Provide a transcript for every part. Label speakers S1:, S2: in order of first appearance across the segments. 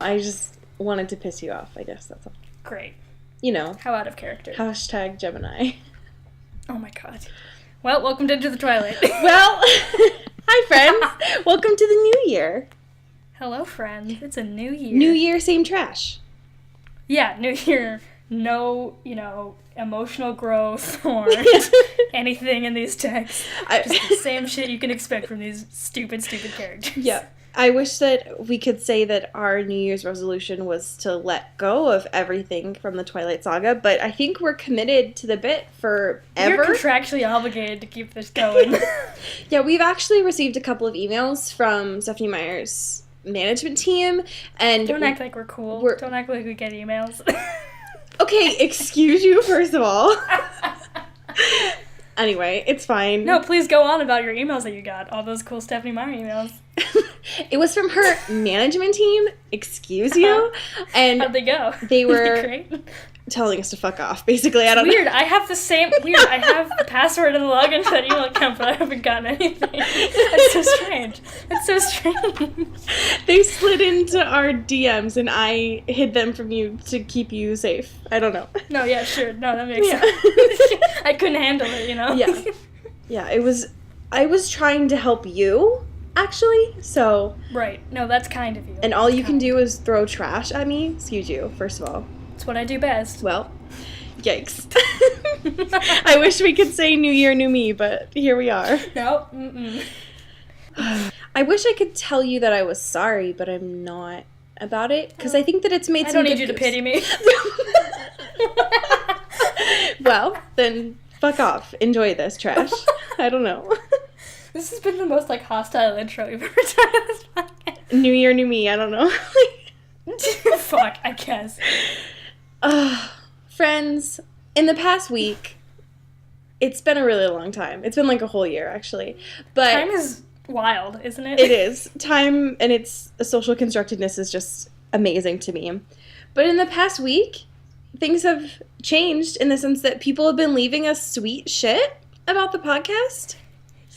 S1: I just wanted to piss you off, I guess that's all.
S2: Great.
S1: You know.
S2: How out of character.
S1: Hashtag Gemini.
S2: Oh my god. Well, welcome to Into the Twilight.
S1: Well, hi friends. Welcome to the new year.
S2: Hello, friends. It's a new year.
S1: New year, same trash.
S2: Yeah, new year. No, emotional growth or anything in these texts. Just the same shit you can expect from these stupid characters.
S1: Yeah. I wish that we could say that our New Year's resolution was to let go of everything from the Twilight Saga, but I think we're committed to the bit forever.
S2: You're contractually obligated to keep this going.
S1: Yeah, we've actually received a couple of emails from Stephanie Meyer's management team, and
S2: don't act like we're cool. Don't act like we get emails.
S1: Okay, excuse you, first of all. Anyway, it's fine.
S2: No, please go on about your emails that you got. All those cool Stephanie Meyer emails.
S1: It was from her management team, excuse you. And
S2: how'd they go?
S1: They were
S2: great?
S1: Telling us to fuck off, basically. I don't know.
S2: Weird. I have the password and the login to that email account, but I haven't gotten anything. That's so strange. That's so strange.
S1: They slid into our DMs and I hid them from you to keep you safe. I don't know.
S2: No, yeah, sure. No, that makes sense. I couldn't handle it,
S1: Yeah. Yeah, I was trying to help you, actually, so.
S2: Right. No, that's kind of you.
S1: And all you can do is throw trash at me? Excuse you, first of all.
S2: That's what I do best.
S1: Well, yikes. I wish we could say new year, new me, but here we are.
S2: No. Mm-mm.
S1: I wish I could tell you that I was sorry, but I'm not about it, because I think that it's made some
S2: I don't need you to pity me.
S1: Well, then fuck off. Enjoy this trash. I don't know.
S2: This has been the most, hostile intro we've ever done on this podcast.
S1: New year, new me. I don't know.
S2: Fuck, I guess.
S1: Friends, in the past week, it's been a really long time. It's been a whole year, actually. But
S2: time is wild, isn't it?
S1: It is. Time and its social constructedness is just amazing to me. But in the past week, things have changed in the sense that people have been leaving us sweet shit about the podcast.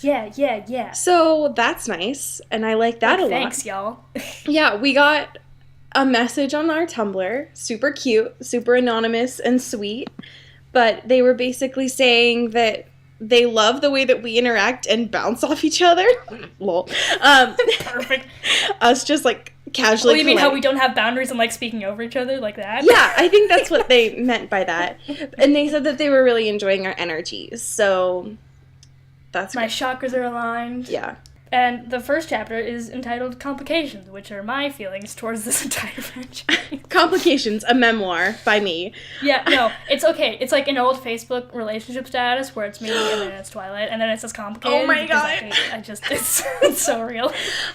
S2: Yeah.
S1: So that's nice, and I like that a lot.
S2: Thanks, y'all.
S1: Yeah, we got a message on our Tumblr, super cute, super anonymous and sweet, but they were basically saying that they love the way that we interact and bounce off each other. Lol.
S2: Perfect.
S1: Us just casually.
S2: Oh, you mean how we don't have boundaries and speaking over each other like that?
S1: Yeah, I think that's what they meant by that. And they said that they were really enjoying our energies, so that's
S2: my chakras are aligned.
S1: Yeah.
S2: And the first chapter is entitled Complications, which are my feelings towards this entire franchise. Complications,
S1: a memoir by me.
S2: Yeah, no, it's okay. It's like an old Facebook relationship status where it's me and then it's Twilight and then it says complicated.
S1: Oh my god.
S2: It's so real.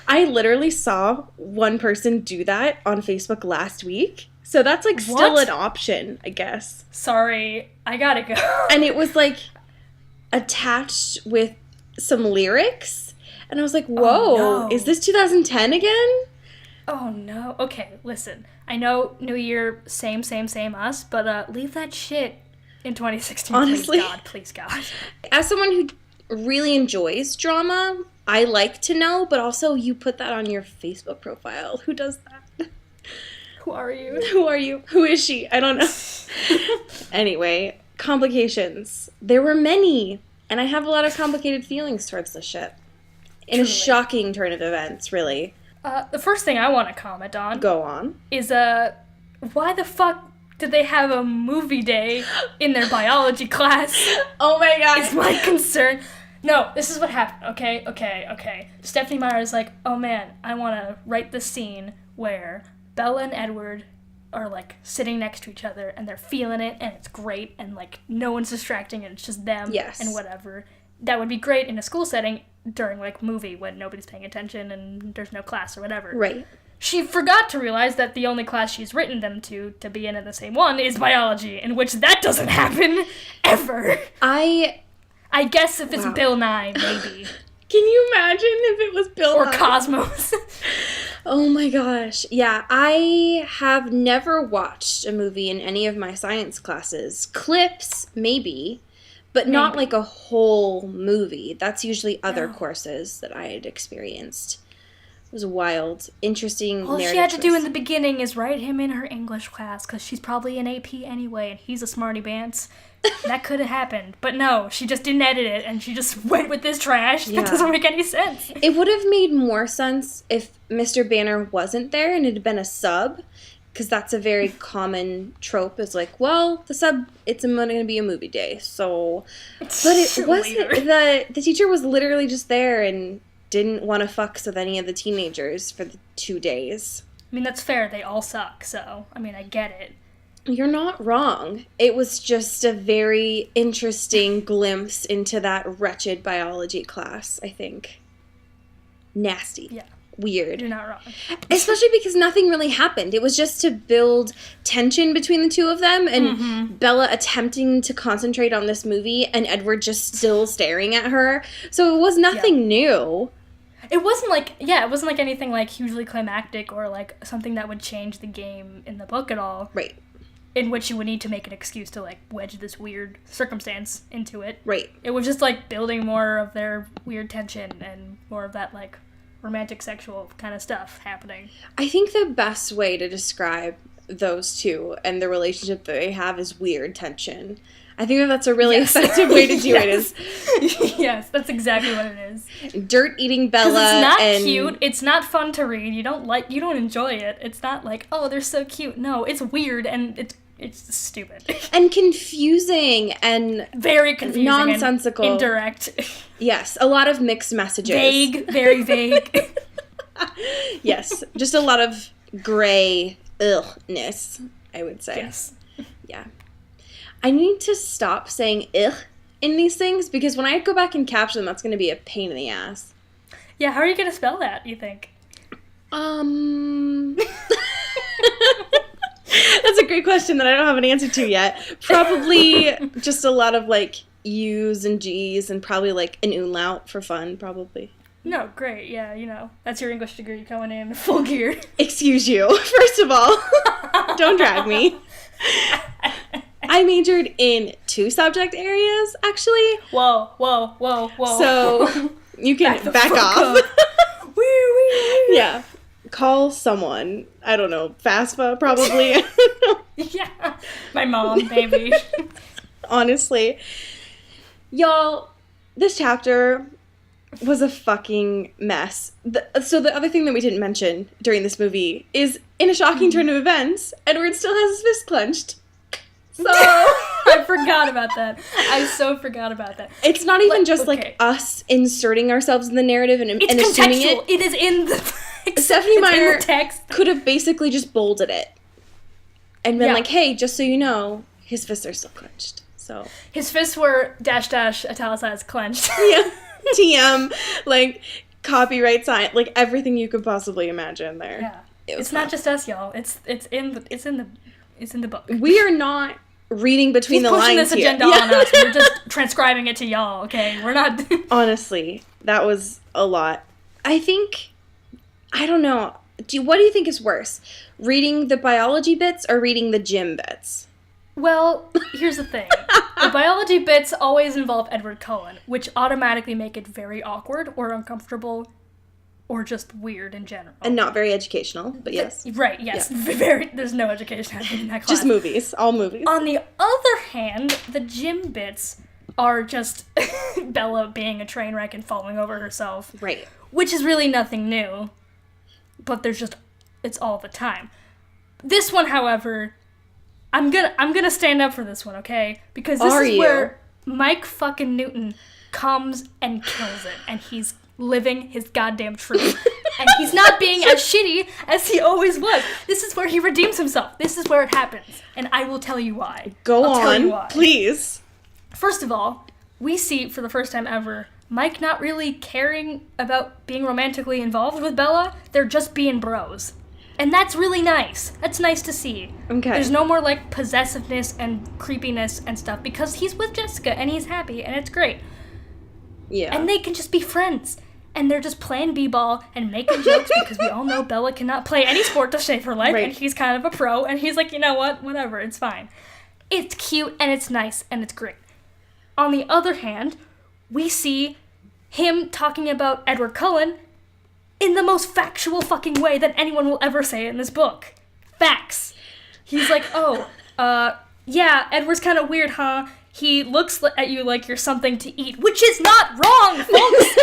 S1: I literally saw one person do that on Facebook last week. So that's still an option, I guess.
S2: Sorry, I gotta go.
S1: And it was attached with some lyrics. And I was like, whoa,
S2: no.
S1: Is this 2010 again?
S2: Oh, no. Okay, listen. I know New Year, same us, but leave that shit in 2016.
S1: Honestly.
S2: Please, God.
S1: As someone who really enjoys drama, I like to know, but also you put that on your Facebook profile. Who does that?
S2: Who are you?
S1: Who are you? Who is she? I don't know. Anyway, complications. There were many, and I have a lot of complicated feelings towards this shit. In
S2: Truly.
S1: A shocking turn of events, really.
S2: The first thing I want to comment on...
S1: Go on.
S2: ...is, why the fuck did they have a movie day in their biology class?
S1: Oh my god.
S2: Is my concern. No, this is what happened, okay. Stephanie Meyer is like, oh man, I want to write this scene where Bella and Edward are, sitting next to each other, and they're feeling it, and it's great, and, no one's distracting, and it's just them,
S1: yes.
S2: And whatever. That would be great in a school setting during, movie when nobody's paying attention and there's no class or whatever.
S1: Right.
S2: She forgot to realize that the only class she's written them to be in the same one is biology, in which that doesn't happen ever. I guess if it's Bill Nye, maybe.
S1: Can you imagine if it was Bill Nye?
S2: Or Cosmos.
S1: Oh my gosh. Yeah, I have never watched a movie in any of my science classes. Clips, maybe. But not a whole movie. That's usually other courses that I had experienced. It was wild. Interesting
S2: All
S1: narrative
S2: she had to do
S1: choice.
S2: in the beginning is write him in her English class, because she's probably an AP anyway, and he's a smarty pants. That could have happened. But no, she just didn't edit it, and she just went with this trash.
S1: Yeah.
S2: That doesn't make any sense.
S1: It would have made more sense if Mr. Banner wasn't there and it had been a sub, because that's a very common trope. Is like, well, the sub, it's going to be a movie day, so. But it wasn't. The teacher was literally just there and didn't want to fucks with any of the teenagers for the 2 days.
S2: I mean, that's fair. They all suck, so, I mean, I get it.
S1: You're not wrong. It was just a very interesting glimpse into that wretched biology class, I think. Nasty.
S2: Yeah.
S1: Weird.
S2: You're not wrong.
S1: Especially because nothing really happened. It was just to build tension between the two of them, and Bella attempting to concentrate on this movie and Edward just still staring at her. So it was nothing new.
S2: It wasn't like anything like hugely climactic or like something that would change the game in the book at all.
S1: Right.
S2: In which you would need to make an excuse to like wedge this weird circumstance into it.
S1: Right.
S2: It was just like building more of their weird tension and more of that like romantic sexual kind of stuff happening.
S1: I think the best way to describe those two and the relationship that they have is weird tension. I think that's a really effective way to do it. Is
S2: yes, that's exactly what it is.
S1: Dirt-eating Bella.
S2: It's not
S1: and
S2: cute. It's not fun to read. You don't enjoy it. It's not like, oh, they're so cute. No, it's weird and it's stupid.
S1: And confusing and
S2: very confusing.
S1: Nonsensical.
S2: And indirect.
S1: Yes, a lot of mixed messages.
S2: Vague, very vague.
S1: Yes, just a lot of gray ughness, I would say.
S2: Yes.
S1: Yeah. I need to stop saying ugh in these things, because when I go back and capture them, that's going to be a pain in the ass.
S2: Yeah, how are you going to spell that, you think?
S1: That's a great question that I don't have an answer to yet. Probably just a lot of, like, U's and G's and probably, like, an umlaut for fun, probably.
S2: No, great, yeah, that's your English degree coming in full gear.
S1: Excuse you, first of all. Don't drag me. I majored in 2 subject areas, actually.
S2: Whoa.
S1: So, you can back off. Yeah. Call someone. I don't know. FAFSA, probably.
S2: Yeah. My mom, maybe.
S1: Honestly. Y'all, this chapter was a fucking mess. So the other thing that we didn't mention during this movie is, in a shocking turn of events, Edward still has his fist clenched. So
S2: I forgot about that. I so forgot about that.
S1: It's not even like us inserting ourselves in the narrative and assuming it.
S2: It is in the text.
S1: Stephanie Meyer
S2: text.
S1: could have basically just bolded it and been like, "Hey, just so you know, his fists are still clenched." So
S2: his fists were -- italicized clenched.
S1: Yeah, TM, like copyright sign, like everything you could possibly imagine there.
S2: Yeah, it's not just us, y'all. It's in the book.
S1: We are not reading between the lines here.
S2: He's pushing this agenda on us. We're just transcribing it to y'all, okay? We're not...
S1: Honestly, that was a lot. I think... I don't know. What do you think is worse? Reading the biology bits or reading the gym bits?
S2: Well, here's the thing. The biology bits always involve Edward Cullen, which automatically make it very awkward or uncomfortable or just weird in general.
S1: And not very educational, but yes.
S2: Right, yes. Yeah. There's no education happening in that class.
S1: Just movies. All movies.
S2: On the other hand, the gym bits are just Bella being a train wreck and falling over herself.
S1: Right.
S2: Which is really nothing new. But it's all the time. This one, however, I'm gonna stand up for this one, okay? Because this is where Mike fucking Newton comes and kills it, and he's living his goddamn truth. And he's not being as shitty as he always was. This is where he redeems himself. This is where it happens. And I will tell you why.
S1: I'll tell you why. Please.
S2: First of all, we see, for the first time ever, Mike not really caring about being romantically involved with Bella. They're just being bros. And that's really nice. That's nice to see.
S1: Okay.
S2: There's no more, like, possessiveness and creepiness and stuff, because he's with Jessica, and he's happy, and it's great.
S1: Yeah.
S2: And they can just be friends. And they're just playing b-ball and making jokes, because we all know Bella cannot play any sport to save her life, right. And he's kind of a pro, and he's like, you know what, whatever, it's fine. It's cute, and it's nice, and it's great. On the other hand, we see him talking about Edward Cullen in the most factual fucking way that anyone will ever say in this book. Facts. He's like, yeah, Edward's kind of weird, huh? He looks at you like you're something to eat, which is not wrong, folks!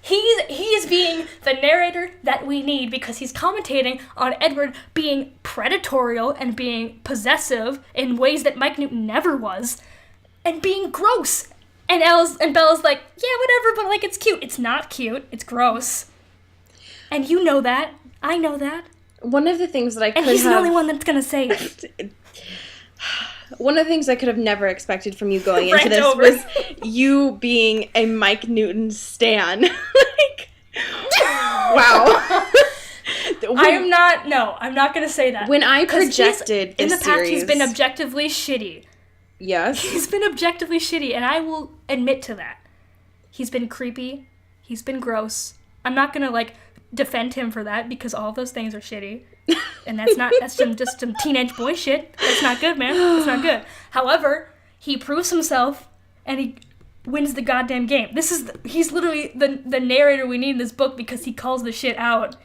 S2: He is being the narrator that we need because he's commentating on Edward being predatorial and being possessive in ways that Mike Newton never was, and being gross. And Bella's like, yeah, whatever, but like it's cute. It's not cute. It's gross. And you know that. I know that.
S1: One of the things that I could
S2: have... And he's the only one that's gonna say it.
S1: One of the things I could have never expected from you going into this was you being a Mike Newton stan. Like, wow.
S2: I'm not gonna say that.
S1: When I projected this
S2: in the past,
S1: series,
S2: he's been objectively shitty.
S1: Yes.
S2: He's been objectively shitty, and I will admit to that. He's been creepy. He's been gross. I'm not gonna, like, defend him for that, because all of those things are shitty. And that's just some teenage boy shit. That's not good, man. That's not good. However, he proves himself, and he wins the goddamn game. He's literally the narrator we need in this book, because he calls the shit out.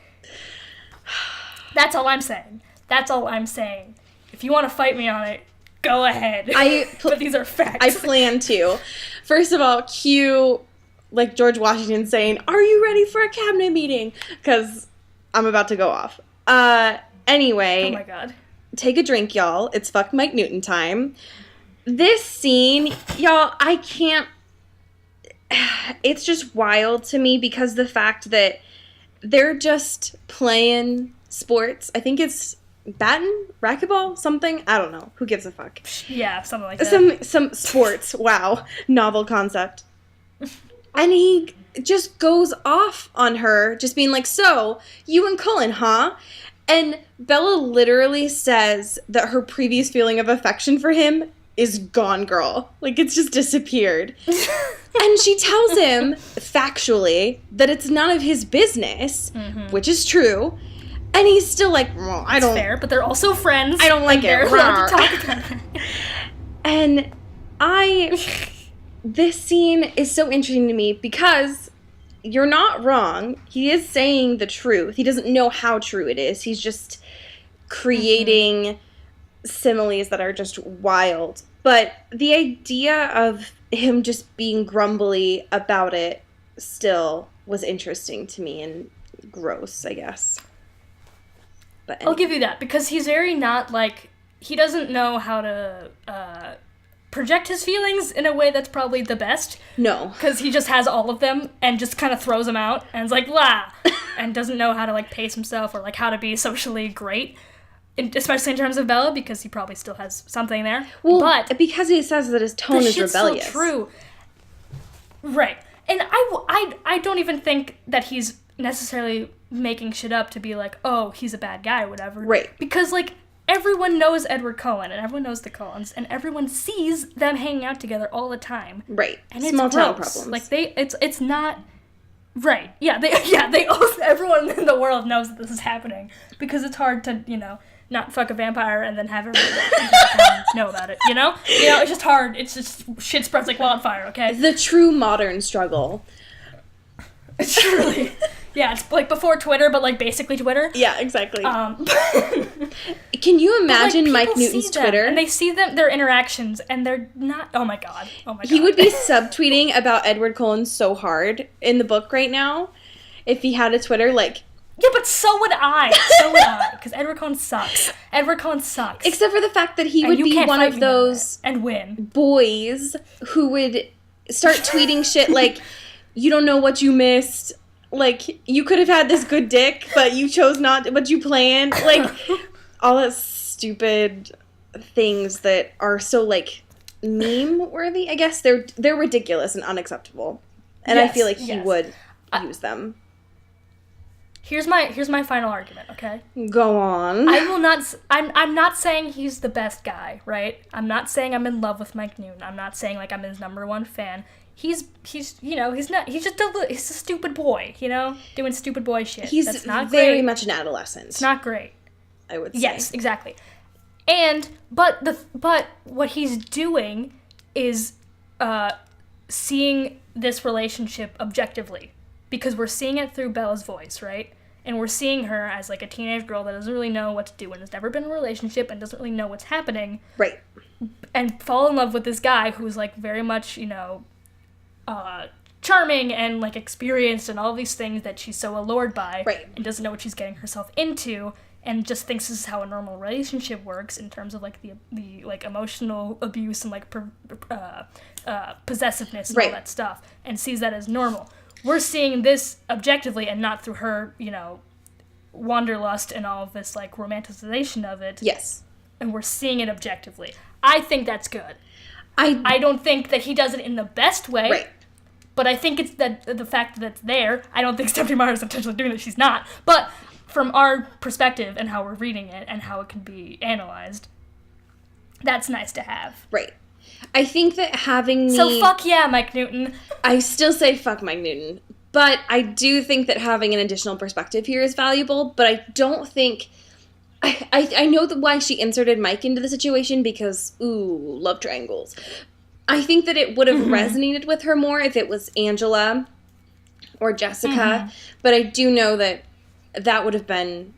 S2: That's all I'm saying. That's all I'm saying. If you want to fight me on it, go ahead. But these are facts.
S1: I plan to. First of all, cue, like, George Washington saying, "Are you ready for a cabinet meeting?" Because I'm about to go off. Anyway.
S2: Oh my god.
S1: Take a drink, y'all. It's fuck Mike Newton time. This scene, y'all, I can't... It's just wild to me because the fact that they're just playing sports. I think it's baton, racquetball, something. I don't know. Who gives a fuck?
S2: Yeah, something like that.
S1: Some sports. Wow. Novel concept. And he just goes off on her, just being like, "So, you and Cullen, huh?" And Bella literally says that her previous feeling of affection for him is gone, girl. Like, it's just disappeared. And she tells him, factually, that it's none of his business, which is true. And he's still like, well, I don't...
S2: It's fair, but they're also friends.
S1: I don't like it.
S2: They're allowed to talk about it.
S1: And this scene is so interesting to me because you're not wrong. He is saying the truth. He doesn't know how true it is. He's just creating similes that are just wild. But the idea of him just being grumbly about it still was interesting to me and gross, I guess. But anyway.
S2: I'll give you that, because he's very not, like, he doesn't know how to project his feelings in a way that's probably the best.
S1: No.
S2: Because he just has all of them and just kind of throws them out and is like, blah, and doesn't know how to, like, pace himself or, like, how to be socially great, especially in terms of Bella, because he probably still has something there.
S1: Well,
S2: but
S1: because he says that his tone is rebellious.
S2: So true. Right. And I don't even think that he's necessarily making shit up to be like, oh, he's a bad guy or whatever.
S1: Right.
S2: Because, like, everyone knows Edward Cullen, and everyone knows the Cullens, and everyone sees them hanging out together all the time.
S1: Right.
S2: And
S1: Small
S2: it's
S1: town
S2: gross.
S1: problems.
S2: Like, it's not... Right. Yeah, they also, everyone in the world knows that this is happening, because it's hard to, you know, not fuck a vampire and then have everyone know about it, you know? You know, it's just hard. It's just, shit spreads like wildfire, okay?
S1: The true modern struggle.
S2: Truly. Yeah, it's like before Twitter, but like basically Twitter.
S1: Yeah, exactly. Can you imagine Mike Newton's Twitter?
S2: And they see their interactions, and they're not... Oh my god.
S1: He would be subtweeting about Edward Cullen so hard in the book right now if he had a Twitter, like...
S2: Yeah, but so would I. Because Edward Cullen sucks.
S1: Except for the fact that he would be one of those...
S2: And win.
S1: ...boys who would start tweeting shit like, you don't know what you missed... Like, you could have had this good dick, but you chose not to, but you planned. Like, all that stupid things that are so, like, meme-worthy, I guess. They're ridiculous and unacceptable. And I feel like he would use them.
S2: Here's my final argument, okay?
S1: Go on.
S2: I will not... I'm not saying he's the best guy, right? I'm not saying I'm in love with Mike Newton. I'm not saying, like, I'm his #1 fan. He's you know, he's a stupid boy, you know, doing stupid boy shit. That's not
S1: very
S2: great.
S1: much an adolescent.
S2: It's not great.
S1: I would say.
S2: Yes, exactly. But what he's doing is seeing this relationship objectively, because we're seeing it through Bella's voice, right? And we're seeing her as, like, a teenage girl that doesn't really know what to do and has never been in a relationship and doesn't really know what's happening.
S1: Right.
S2: And fall in love with this guy who's, like, very much, charming and, like, experienced and all these things that she's so allured by.
S1: Right.
S2: And doesn't know what she's getting herself into and just thinks this is how a normal relationship works in terms of, like, the like, emotional abuse and, like, possessiveness and all that stuff, and sees that as normal. We're seeing this objectively and not through her, wanderlust and all of this, like, romanticization of it.
S1: Yes.
S2: And we're seeing it objectively. I think that's good. I don't think that he does it in the best way.
S1: Right.
S2: But I think it's the fact that it's there. I don't think Stephenie Meyer is intentionally doing it. She's not. But from our perspective and how we're reading it and how it can be analyzed, that's nice to have.
S1: Right. I think that having
S2: So fuck yeah, Mike Newton.
S1: I still say fuck Mike Newton. But I do think that having an additional perspective here is valuable, but I don't think... I know why she inserted Mike into the situation because, love triangles. I think that it would have resonated with her more if it was Angela or Jessica, but I do know that would have been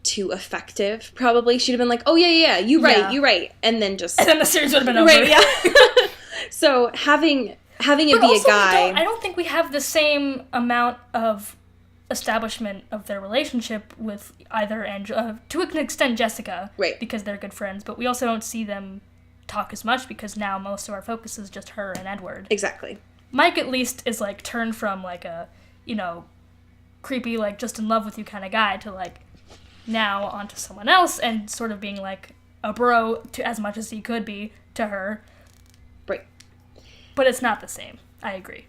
S1: too effective, probably. She'd have been like, oh, yeah, you right, and then just...
S2: And then the series would have been over.
S1: Right, yeah. So having it
S2: but
S1: be
S2: also,
S1: a guy...
S2: I don't think we have the same amount of establishment of their relationship with either Angela, to an extent Jessica,
S1: right,
S2: because they're good friends, but we also don't see them talk as much because now most of our focus is just her and Edward.
S1: Exactly.
S2: Mike at least is, like, turned from, like, a, creepy, like, just in love with you kind of guy to, like, now onto someone else and sort of being, like, a bro to as much as he could be to her.
S1: Right.
S2: But it's not the same. I agree.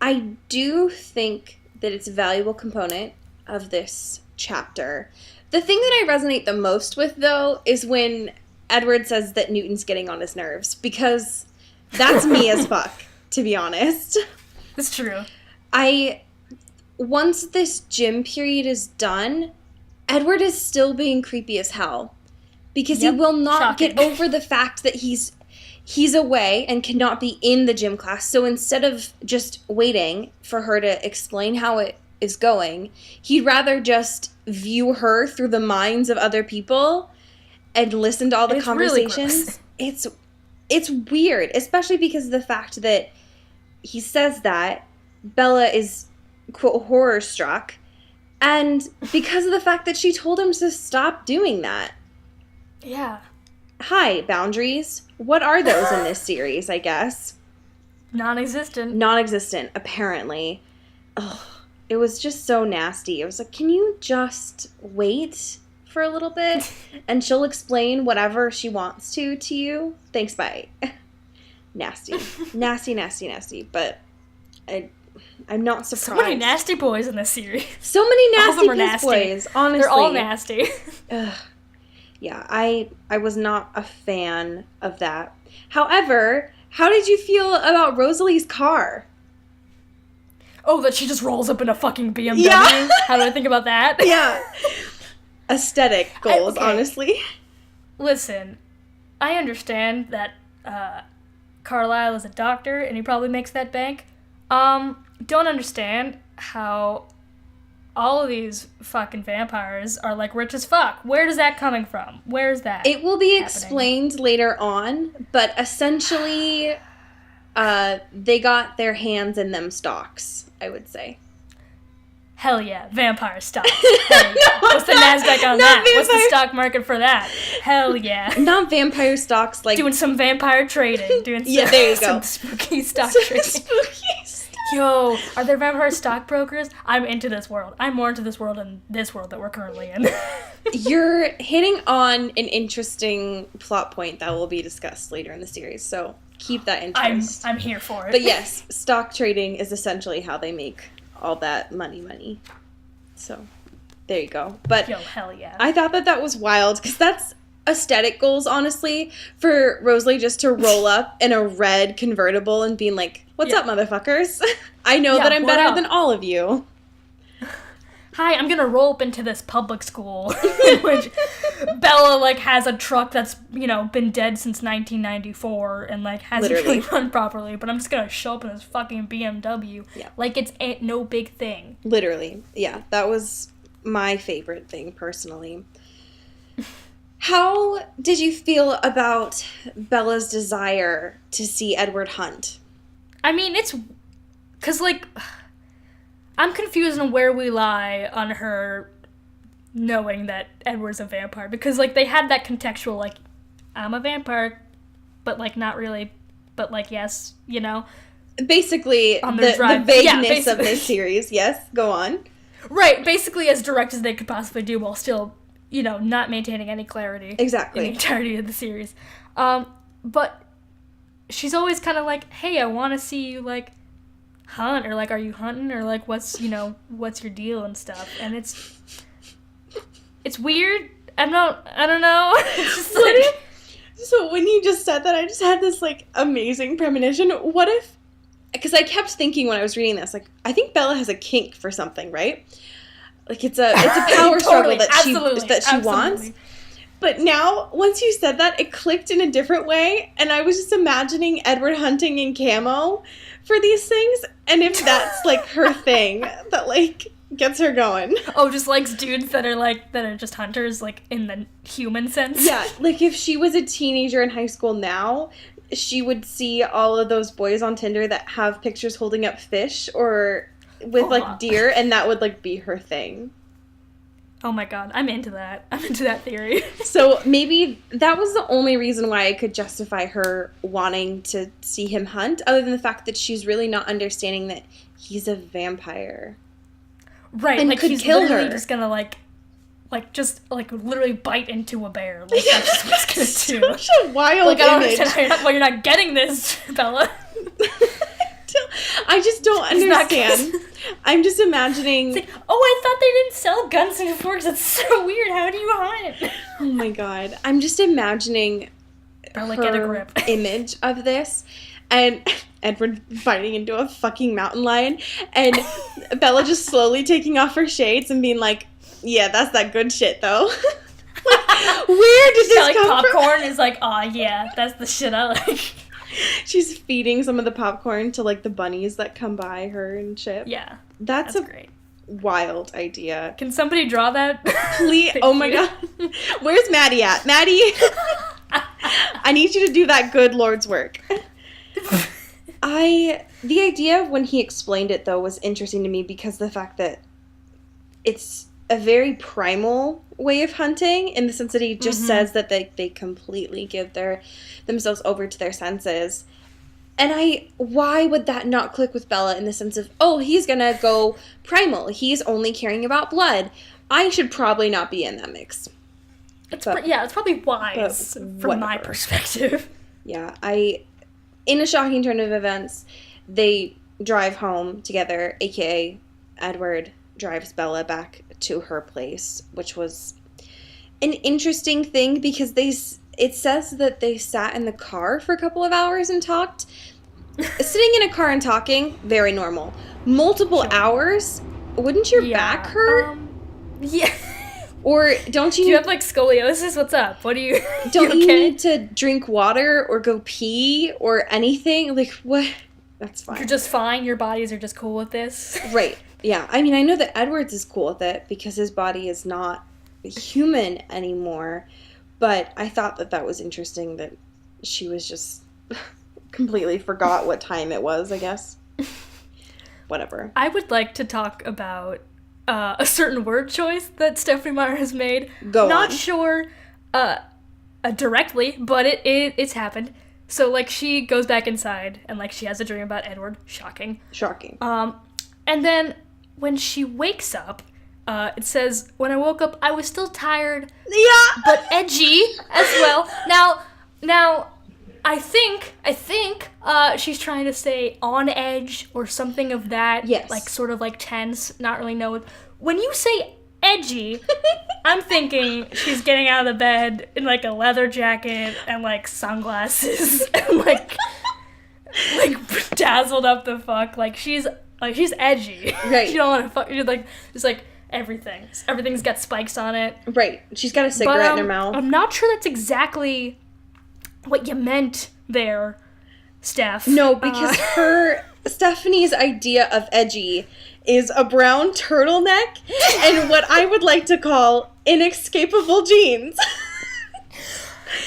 S1: I do think that it's a valuable component of this chapter. The thing that I resonate the most with, though, is when Edward says that Newton's getting on his nerves, because that's me as fuck, to be honest.
S2: It's true.
S1: Once this gym period is done, Edward is still being creepy as hell, because he will not get over the fact that he's away and cannot be in the gym class. So instead of just waiting for her to explain how it is going, he'd rather just view her through the minds of other people and listen to all the conversations. Really it's weird, especially because of the fact that he says that Bella is, quote, horror struck, and because of the fact that she told him to stop doing that.
S2: Yeah.
S1: Hi, boundaries. What are those in this series, I guess? Non-existent, apparently. Ugh, it was just so nasty. I was like, can you just wait for a little bit? And she'll explain whatever she wants to you? Thanks, bye. Nasty. Nasty. But I'm not surprised.
S2: So many nasty boys in this series.
S1: So many nasty boys, honestly.
S2: They're all nasty.
S1: Ugh. Yeah, I was not a fan of that. However, how did you feel about Rosalie's car?
S2: Oh, that she just rolls up in a fucking BMW?
S1: Yeah.
S2: How did I think about that?
S1: Yeah. Aesthetic goals, honestly.
S2: Listen, I understand that Carlisle is a doctor and he probably makes that bank. Don't understand how all of these fucking vampires are, like, rich as fuck. Where is that coming from? Where is that
S1: It will be
S2: happening?
S1: explained later on, but essentially, they got their hands in them stocks, I would say.
S2: Hell yeah, vampire stocks. Hell yeah. What's the NASDAQ on that?
S1: Vampire.
S2: What's the stock market for that? Hell yeah.
S1: Not vampire stocks, like...
S2: Doing some vampire trading. Doing some,
S1: there you go.
S2: Some spooky stock trading.
S1: Spooky stuff.
S2: Yo, are there vampire stockbrokers? I'm into this world. I'm more into this world than this world that we're currently in.
S1: You're hitting on an interesting plot point that will be discussed later in the series, so keep that interest.
S2: I'm here for it.
S1: But yes, stock trading is essentially how they make all that money. So, there you go. But
S2: yo, hell yeah.
S1: I thought that was wild, because that's aesthetic goals, honestly, for Rosalie just to roll up in a red convertible and being like, what's up, motherfuckers? I know that I'm better than all of you.
S2: hi, I'm gonna roll up into this public school in which Bella, like, has a truck that's, you know, been dead since 1994 and, like, hasn't really run properly, but I'm just gonna show up in this fucking BMW.
S1: Yeah.
S2: Like, it's no big thing.
S1: Literally. Yeah, that was my favorite thing, personally. How did you feel about Bella's desire to see Edward hunt?
S2: I mean, it's... Because, like... I'm confused on where we lie on her knowing that Edward's a vampire. Because, like, they had that contextual, like, I'm a vampire, but, like, not really, but, like, yes, you know?
S1: Basically, the vagueness of this series. Yes, go on.
S2: Right, basically as direct as they could possibly do while still, you know, not maintaining any clarity.
S1: Exactly.
S2: In the entirety of the series. But she's always kind of like, hey, I want to see you, like, hunt, or, like, are you hunting, or, like, what's your deal and stuff. And it's weird. I don't know. It's just like...
S1: So when you just said that, I just had this, like, amazing premonition. What if... Because I kept thinking when I was reading this, like, I think Bella has a kink for something, right? Like, it's a power struggle that she wants. But now, once you said that, it clicked in a different way, and I was just imagining Edward hunting in camo for these things, and if that's, like, her thing that, like, gets her going.
S2: Oh, just likes dudes that are just hunters, like, in the human sense?
S1: Yeah, like, if she was a teenager in high school now, she would see all of those boys on Tinder that have pictures holding up fish or with, like, deer, and that would, like, be her thing.
S2: Oh my god, I'm into that. I'm into that theory.
S1: So maybe that was the only reason why I could justify her wanting to see him hunt, other than the fact that she's really not understanding that he's a vampire.
S2: Right,
S1: and
S2: like,
S1: could
S2: he's
S1: kill
S2: literally
S1: her.
S2: just gonna, literally bite into a bear. Like, that's just what he's gonna do.
S1: Such a wild
S2: like, I don't
S1: image.
S2: understand why you're not getting this, Bella.
S1: I just don't understand. I'm just imagining...
S2: It's like, oh, I thought they didn't sell guns and forks. That's so weird. How do you hunt?
S1: Oh my god. I'm just imagining
S2: Bella, get a grip.
S1: Image of this, and Edward biting into a fucking mountain lion, and Bella just slowly taking off her shades and being like, yeah, that's that good shit, though. Like, where did this come from?
S2: Popcorn is like, aw, yeah, that's the shit I like.
S1: She's feeding some of the popcorn to, like, the bunnies that come by her and shit.
S2: Yeah.
S1: That's a
S2: great.
S1: Wild idea.
S2: Can somebody draw that?
S1: Please. Oh my god. Where's Maddie at? Maddie, I need you to do that good Lord's work. The idea when he explained it, though, was interesting to me because the fact that it's a very primal way of hunting, in the sense that he just says that they completely give themselves over to their senses. And why would that not click with Bella in the sense of, oh, he's gonna go primal. He's only caring about blood. I should probably not be in that mix.
S2: It's probably wise from my perspective.
S1: Yeah, in a shocking turn of events, they drive home together, aka Edward drives Bella back to her place, which was an interesting thing because it says that they sat in the car for a couple of hours and talked. Sitting in a car and talking, very normal. Multiple hours, wouldn't your back hurt?
S2: Yeah.
S1: Or don't you...
S2: Do you have, like, scoliosis? What's up? What do you...
S1: Don't you need to drink water or go pee or anything? Like, what? That's fine.
S2: You're just fine? Your bodies are just cool with this?
S1: Right. Yeah. I mean, I know that Edwards is cool with it because his body is not human anymore. But I thought that was interesting that she was just completely forgot what time it was, I guess. Whatever.
S2: I would like to talk about a certain word choice that Stephanie Meyer has made. Not sure directly, but it's happened. So, like, she goes back inside and, like, she has a dream about Edward. Shocking. And then when she wakes up, it says, when I woke up, I was still tired, but edgy as well. Now, I think she's trying to say on edge or something of that.
S1: Yes.
S2: Like, sort of, like, tense, not really know. When you say edgy, I'm thinking she's getting out of the bed in, like, a leather jacket and, like, sunglasses and, like dazzled up the fuck. Like, she's edgy.
S1: Right.
S2: She don't want to fuck. She's like, just like, Everything's got spikes on it.
S1: Right. She's got a cigarette in her mouth.
S2: I'm not sure that's exactly what you meant there, Steph.
S1: No, because Stephanie's idea of edgy is a brown turtleneck and what I would like to call inescapable jeans.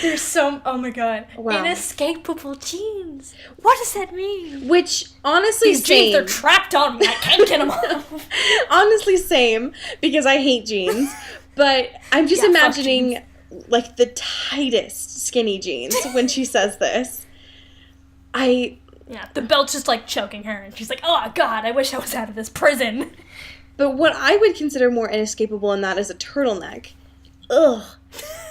S2: There's oh my god.
S1: Wow.
S2: Inescapable jeans. What does that mean?
S1: Which, honestly,
S2: These jeans, they're trapped on me. I can't get them off.
S1: Honestly, same, because I hate jeans. But I'm just imagining, like, the tightest skinny jeans when she says this.
S2: Yeah, the belt's just, like, choking her, and she's like, oh, God, I wish I was out of this prison.
S1: But what I would consider more inescapable in that is a turtleneck. Ugh.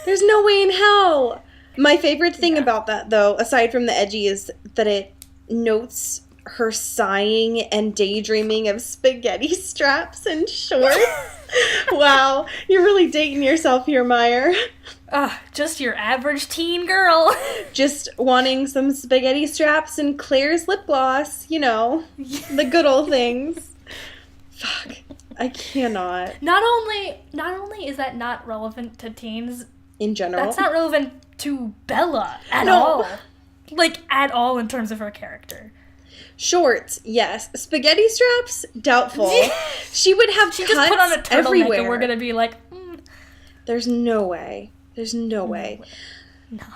S1: There's no way in hell. My favorite thing about that, though, aside from the edgy, is that it notes her sighing and daydreaming of spaghetti straps and shorts. Wow, you're really dating yourself here, Meyer.
S2: Just your average teen girl.
S1: Just wanting some spaghetti straps and Claire's lip gloss, you know, the good old things. Fuck, I cannot.
S2: Not only is that not relevant to teens
S1: in general,
S2: that's not relevant to Bella at all. Like, at all in terms of her character.
S1: Shorts, yes. Spaghetti straps, doubtful. She would have cuts
S2: just put on a turtleneck
S1: everywhere.
S2: And we're gonna be like,
S1: There's no way. There's no way.
S2: No.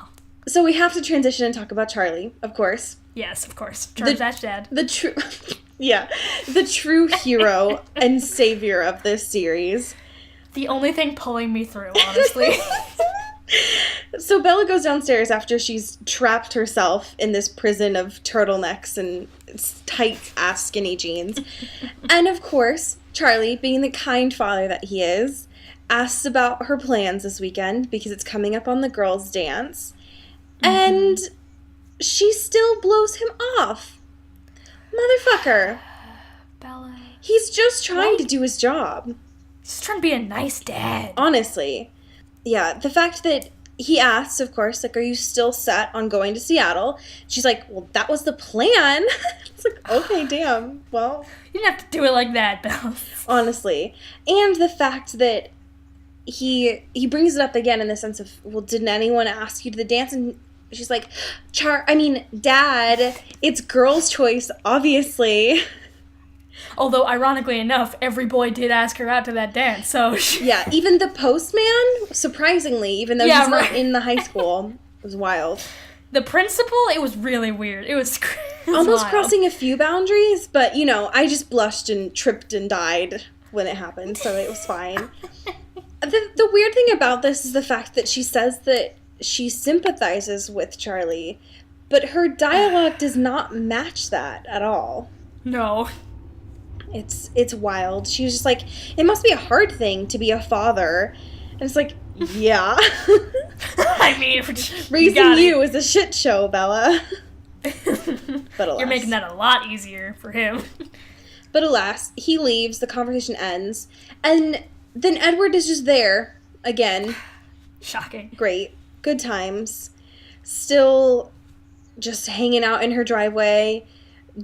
S1: So we have to transition and talk about Charlie, of course.
S2: Yes, of course. Charlie's dad.
S1: The true hero and savior of this series.
S2: The only thing pulling me through, honestly.
S1: So Bella goes downstairs after she's trapped herself in this prison of turtlenecks and tight-ass skinny jeans. And of course, Charlie, being the kind father that he is, asks about her plans this weekend because it's coming up on the girls' dance. And she still blows him off. Motherfucker.
S2: Bella.
S1: He's just trying to do his job.
S2: He's trying to be a nice dad.
S1: Honestly. Yeah, the fact that he asks, of course, like, are you still set on going to Seattle? She's like, well, that was the plan. It's like, okay, damn. Well.
S2: You didn't have to do it like that, Belle.
S1: Honestly. And the fact that he brings it up again in the sense of, well, didn't anyone ask you to the dance? And she's like, Dad, it's girls' choice, obviously.
S2: Although, ironically enough, every boy did ask her out to that dance, so...
S1: Yeah, even the postman, surprisingly, even though he's not in the high school, it was wild.
S2: The principal, it was really weird. It was
S1: almost
S2: wild.
S1: Crossing a few boundaries, but, you know, I just blushed and tripped and died when it happened, so it was fine. The weird thing about this is the fact that she says that she sympathizes with Charlie, but her dialogue does not match that at all.
S2: No.
S1: It's wild. She was just like, it must be a hard thing to be a father. And it's like, yeah.
S2: I mean,
S1: raising you is a shit show, Bella. But alas.
S2: You're making that a lot easier for him.
S1: But alas, he leaves, the conversation ends, and then Edward is just there again.
S2: Shocking.
S1: Great. Good times. Still just hanging out in her driveway,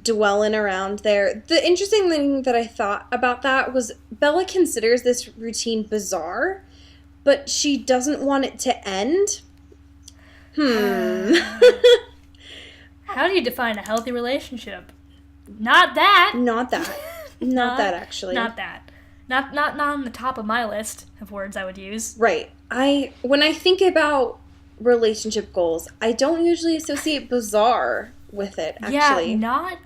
S1: dwelling around there. The interesting thing that I thought about that was Bella considers this routine bizarre, but she doesn't want it to end.
S2: How do you define a healthy relationship? Not that.
S1: Not that. Not that, actually.
S2: Not that. Not on the top of my list of words I would use.
S1: Right. When I think about relationship goals, I don't usually associate bizarre with it, actually.
S2: Yeah, not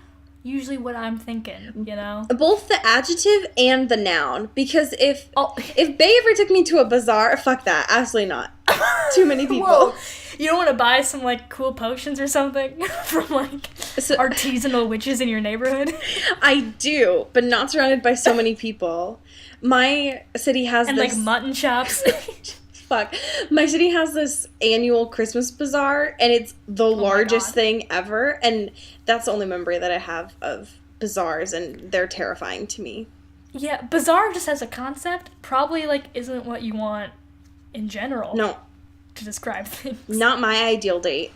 S2: usually what I'm thinking, you know?
S1: Both the adjective and the noun. Because if Bay ever took me to a bazaar, fuck that. Absolutely not. Too many people.
S2: Whoa. You don't want to buy some, like, cool potions or something from, like, artisanal witches in your neighborhood?
S1: I do, but not surrounded by so many people. My city has
S2: and, like, mutton chops.
S1: Fuck. My city has this annual Christmas bazaar, and it's the largest thing ever, and that's the only memory that I have of bazaars, and they're terrifying to me.
S2: Yeah, bazaar just as a concept probably, like, isn't what you want in general.
S1: No.
S2: To describe things.
S1: Not my ideal date,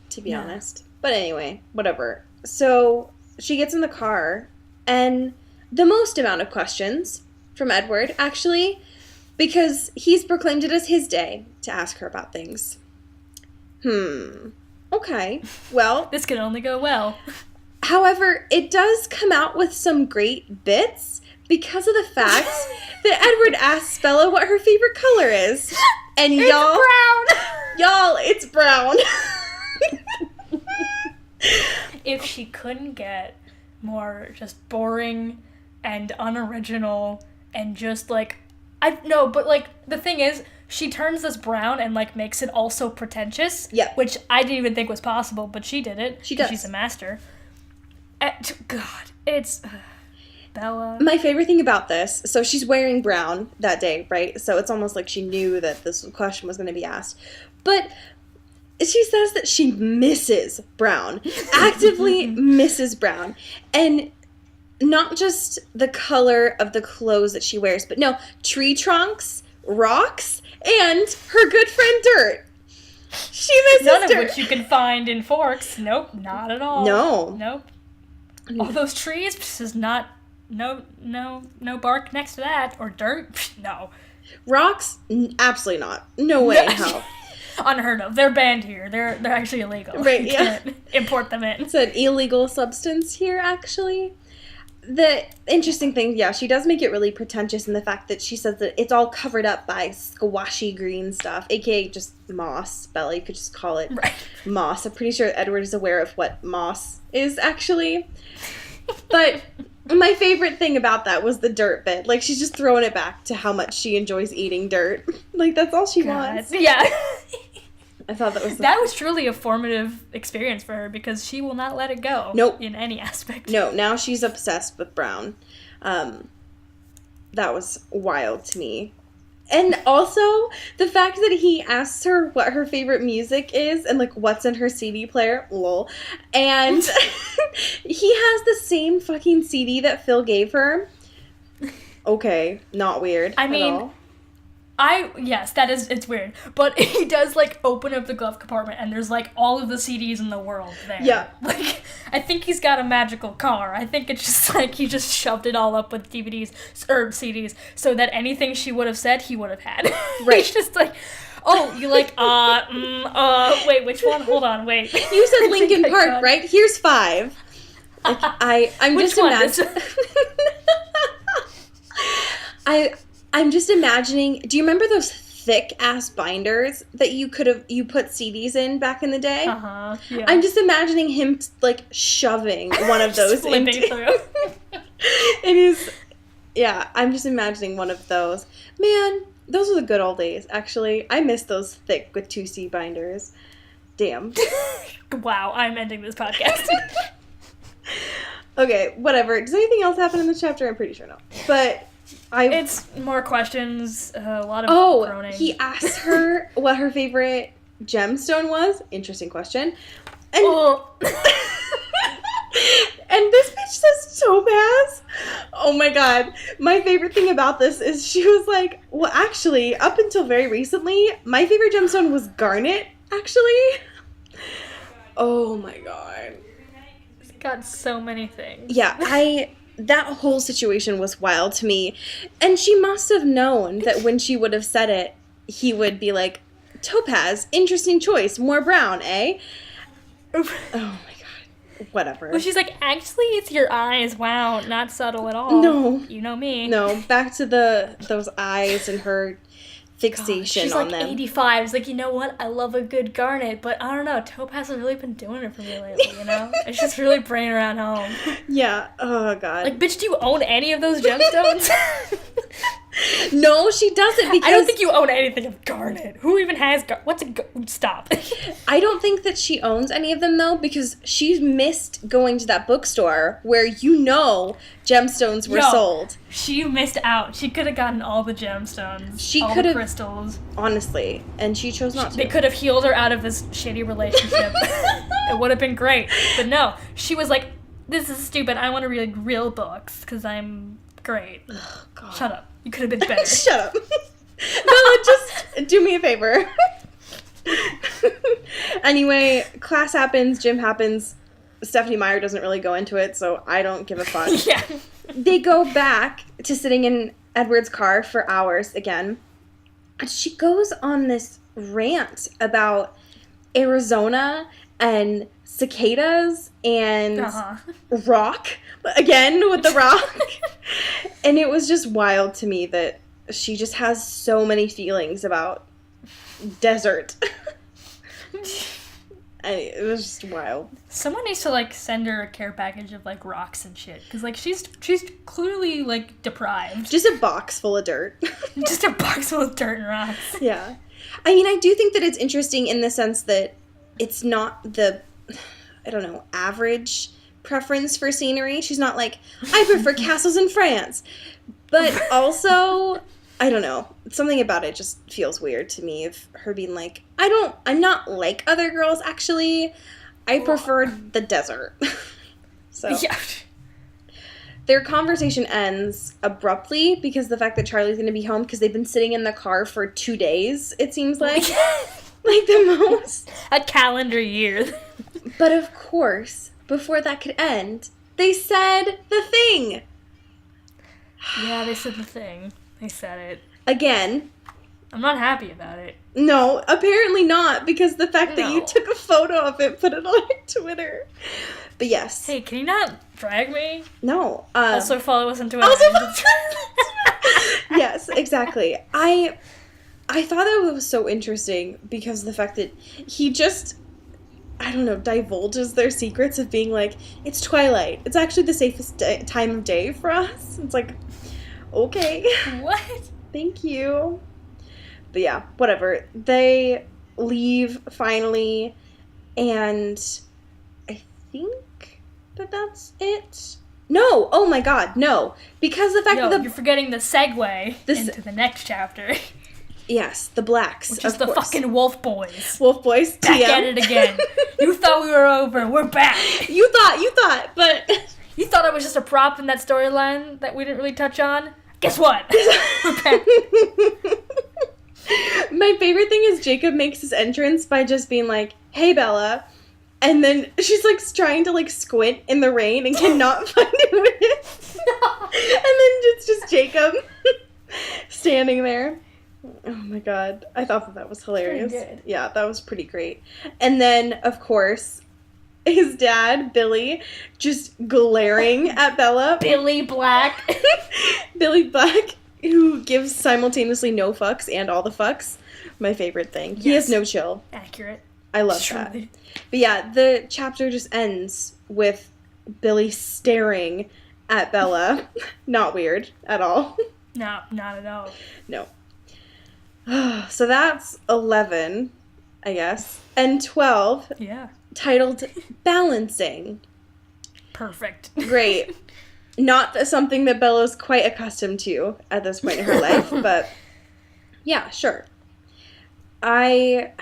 S1: to be honest. But anyway, whatever. So, she gets in the car, and the most amount of questions from Edward, actually, because he's proclaimed it as his day to ask her about things. Okay, well...
S2: This can only go well.
S1: However, it does come out with some great bits because of the fact that Edward asks Bella what her favorite color is. And
S2: it's brown!
S1: Y'all, it's brown.
S2: If she couldn't get more just boring and unoriginal and just, like... the thing is, she turns this brown and, like, makes it also pretentious.
S1: Yeah.
S2: Which I didn't even think was possible, but she did it.
S1: She does.
S2: She's a master. God, it's... Bella.
S1: My favorite thing about this, so she's wearing brown that day, right? So it's almost like she knew that this question was going to be asked. But she says that she misses brown. Actively misses brown. And not just the color of the clothes that she wears, but no, tree trunks, rocks, and her good friend Dirt. She misses
S2: None of
S1: Dirt.
S2: which you can find in Forks. Nope, not at all.
S1: No.
S2: Nope. All those trees, this is not... No bark next to that. Or dirt? No.
S1: Rocks? Absolutely not. No way in hell.
S2: Unheard of. They're banned here. They're actually illegal.
S1: Right,
S2: You
S1: yeah.
S2: can't import them in.
S1: It's an illegal substance here, actually. The interesting thing, yeah, she does make it really pretentious in the fact that she says that it's all covered up by squashy green stuff, aka just moss. Bella, you could just call it moss. I'm pretty sure Edward is aware of what moss is, actually. But my favorite thing about that was the dirt bit. Like, she's just throwing it back to how much she enjoys eating dirt. Like, that's all she wants.
S2: Yeah.
S1: I thought that was...
S2: That was truly a formative experience for her because she will not let it go.
S1: Nope.
S2: In any aspect.
S1: No, now she's obsessed with brown. That was wild to me. And also, the fact that he asks her what her favorite music is and, like, what's in her CD player. Lol. And he has the same fucking CD that Phil gave her. Okay, not weird
S2: I mean...
S1: at all.
S2: Yes, it's weird. But he does, like, open up the glove compartment and there's, like, all of the CDs in the world there.
S1: Yeah.
S2: Like, I think he's got a magical car. I think it's just, like, he just shoved it all up with DVDs, or CDs, so that anything she would have said, he would have had.
S1: Right.
S2: He's just like, oh, you like, wait, which one? Hold on, wait.
S1: You said Linkin Park, right? Here's 5. Like, I'm
S2: which
S1: just
S2: one?
S1: imagining... I'm just imagining, do you remember those thick-ass binders that you put CDs in back in the day?
S2: Uh-huh, yeah.
S1: I'm just imagining him, like, shoving one of those into...
S2: through.
S1: It is... Yeah, I'm just imagining one of those. Man, those were the good old days, actually. I miss those thick with 2C binders. Damn.
S2: Wow, I'm ending this podcast.
S1: Okay, whatever. Does anything else happen in this chapter? I'm pretty sure not. But...
S2: It's more questions, a lot of groaning.
S1: He asked her what her favorite gemstone was. Interesting question. And, and this bitch says topaz. Oh my god. My favorite thing about this is she was like, well, actually, up until very recently, my favorite gemstone was garnet, actually. Oh my god.
S2: It's got so many things.
S1: Yeah, that whole situation was wild to me. And she must have known that when she would have said it, he would be like, topaz, interesting choice, more brown, eh? Oh my god. Whatever.
S2: Well, she's like, actually, it's your eyes. Wow, not subtle at all.
S1: No.
S2: You know me.
S1: No, back to those eyes and her fixation
S2: she's
S1: on
S2: like
S1: them.
S2: 85. It's like, you know what? I love a good garnet, but I don't know. Topaz has really been doing it for me lately, you know? It's just really bringing around home.
S1: Yeah. Oh, God.
S2: Like, bitch, do you own any of those gemstones?
S1: No, she doesn't, because...
S2: I don't think you own anything of garnet. Who even has what's a stop.
S1: I don't think that she owns any of them, though, because she missed going to that bookstore where gemstones were sold.
S2: She missed out. She could have gotten all the gemstones.
S1: She
S2: all
S1: could
S2: the
S1: have,
S2: crystals.
S1: honestly, and she chose not to.
S2: They could have healed her out of this shitty relationship. It would have been great. But no, she was like, this is stupid. I want to read real books because I'm great.
S1: Oh, God.
S2: Shut up. You could have been better.
S1: Shut up. Bella, just do me a favor. Anyway, class happens, gym happens. Stephanie Meyer doesn't really go into it, so I don't give a fuck.
S2: Yeah.
S1: They go back to sitting in Edward's car for hours again. And she goes on this rant about Arizona and cicadas and rock. Again, with the rock. And it was just wild to me that she just has so many feelings about desert. It was just wild.
S2: Someone needs to, like, send her a care package of, like, rocks and shit. Because, like, she's clearly, like, deprived.
S1: Just a box full of dirt.
S2: Just a box full of dirt and rocks.
S1: Yeah. I mean, I do think that it's interesting in the sense that it's not the, I don't know, average preference for scenery. She's not like, I prefer castles in France. But also, I don't know, something about it just feels weird to me of her being like, I'm not like other girls, actually. I prefer the desert. So.
S2: Yeah.
S1: Their conversation ends abruptly because the fact that Charlie's going to be home because they've been sitting in the car for 2 days, it seems like. Like the most.
S2: A calendar year.
S1: But of course, before that could end, they said the thing.
S2: Yeah, they said the thing. They said it.
S1: Again.
S2: I'm not happy about it.
S1: No, apparently not, because the fact that you took a photo of it, put it on Twitter. But yes.
S2: Hey, can you not drag me?
S1: No.
S2: Also follow us on Twitter.
S1: Yes, exactly. I thought that was so interesting because of the fact that he just, I don't know, divulges their secrets of being like, it's Twilight. It's actually the safest time of day for us. It's like, okay.
S2: What?
S1: Thank you. But yeah, whatever. They leave finally, and I think that's it. No! Oh my god, no. Because the fact that
S2: you're forgetting the segue into the next chapter.
S1: Yes, the blacks,
S2: which is the fucking Wolf Boys.
S1: Wolf Boys,
S2: back at it again. You thought we were over. We're back.
S1: You thought, but...
S2: You thought it was just a prop in that storyline that we didn't really touch on? Guess what? We're back.
S1: My favorite thing is Jacob makes his entrance by just being like, hey, Bella. And then she's, like, trying to, like, squint in the rain and cannot find it. And then it's just Jacob standing there. Oh, my God. I thought that was hilarious. Yeah, that was pretty great. And then, of course, his dad, Billy, just glaring at Bella.
S2: Billy Black.
S1: Billy Black, who gives simultaneously no fucks and all the fucks. My favorite thing. Yes. He has no chill.
S2: Accurate.
S1: I love that. But yeah, the chapter just ends with Billy staring at Bella. Not weird at all.
S2: No, not at all.
S1: No. So that's 11, I guess. And 12.
S2: Yeah.
S1: Titled Balancing.
S2: Perfect.
S1: Great. Not something that Bella's quite accustomed to at this point in her life, but yeah, sure. I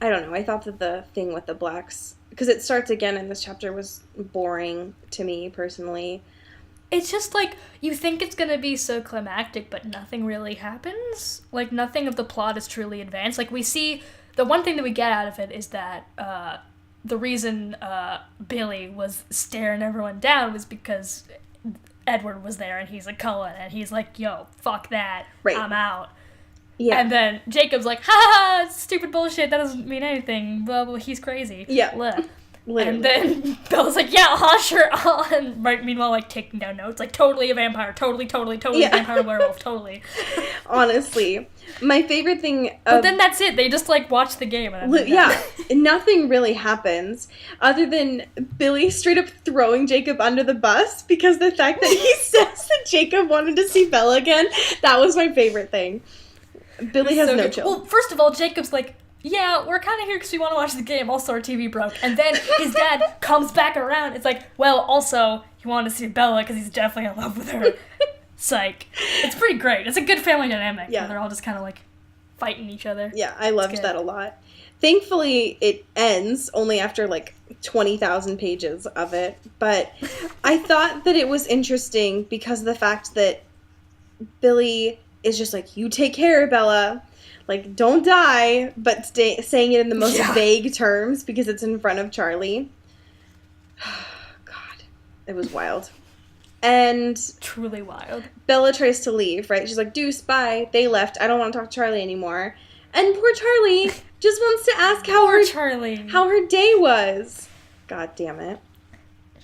S1: don't know. I thought that the thing with the blacks, because it starts again in this chapter, was boring to me personally.
S2: It's just like, you think it's going to be so climactic, but nothing really happens. Like, nothing of the plot is truly advanced. Like, we see, the one thing that we get out of it is that the reason Billy was staring everyone down was because Edward was there, and he's like, Cullen, and he's like, yo, fuck that, right. I'm out. Yeah. And then Jacob's like, ha ha, it's stupid bullshit, that doesn't mean anything, blah, blah, he's crazy.
S1: Yeah.
S2: Blah. Literally. And then Bella's like, yeah, sure, and right, meanwhile, like, taking down notes, like, totally a vampire, totally yeah. Vampire werewolf, totally.
S1: Honestly. My favorite thing...
S2: But then that's it, they just, like, watch the game. And
S1: yeah, nothing really happens, other than Billy straight up throwing Jacob under the bus, because the fact that he says that Jacob wanted to see Bella again, that was my favorite thing. Billy has no chill.
S2: Well, first of all, Jacob's like, yeah, we're kind of here because we want to watch the game. Also, our TV broke. And then his dad comes back around. It's like, well, also, he wanted to see Bella because he's definitely in love with her. Psych. It's pretty great. It's a good family dynamic. Yeah. Where they're all just kind of, like, fighting each other.
S1: Yeah, I loved that a lot. Thankfully, it ends only after, like, 20,000 pages of it. But I thought that it was interesting because of the fact that Billy is just like, you take care, Bella. Like, don't die, but saying it in the most vague terms because it's in front of Charlie. God, it was wild. And
S2: truly wild.
S1: Bella tries to leave, right? She's like, deuce, bye. They left. I don't want to talk to Charlie anymore. And poor Charlie just wants to ask how her day was. God damn it.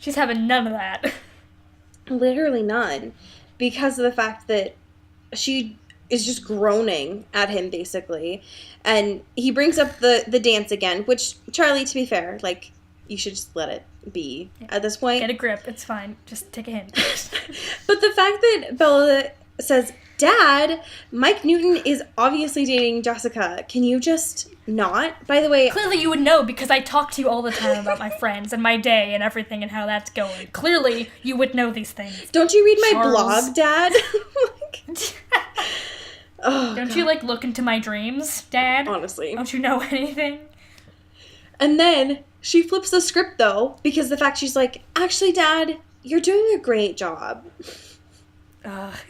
S2: She's having none of that.
S1: Literally none. Because of the fact that she is just groaning at him, basically. And he brings up the dance again, which, Charlie, to be fair, like, you should just let it be at this point.
S2: Get a grip. It's fine. Just take a hint.
S1: But the fact that Bella says, Dad, Mike Newton is obviously dating Jessica. Can you just not? By the way...
S2: Clearly you would know, because I talk to you all the time about my friends and my day and everything and how that's going. Clearly you would know these things.
S1: Don't you read my blog, Dad?
S2: Don't you, like, look into my dreams, Dad?
S1: Honestly.
S2: Don't you know anything?
S1: And then she flips the script, though, because the fact she's like, actually, Dad, you're doing a great job.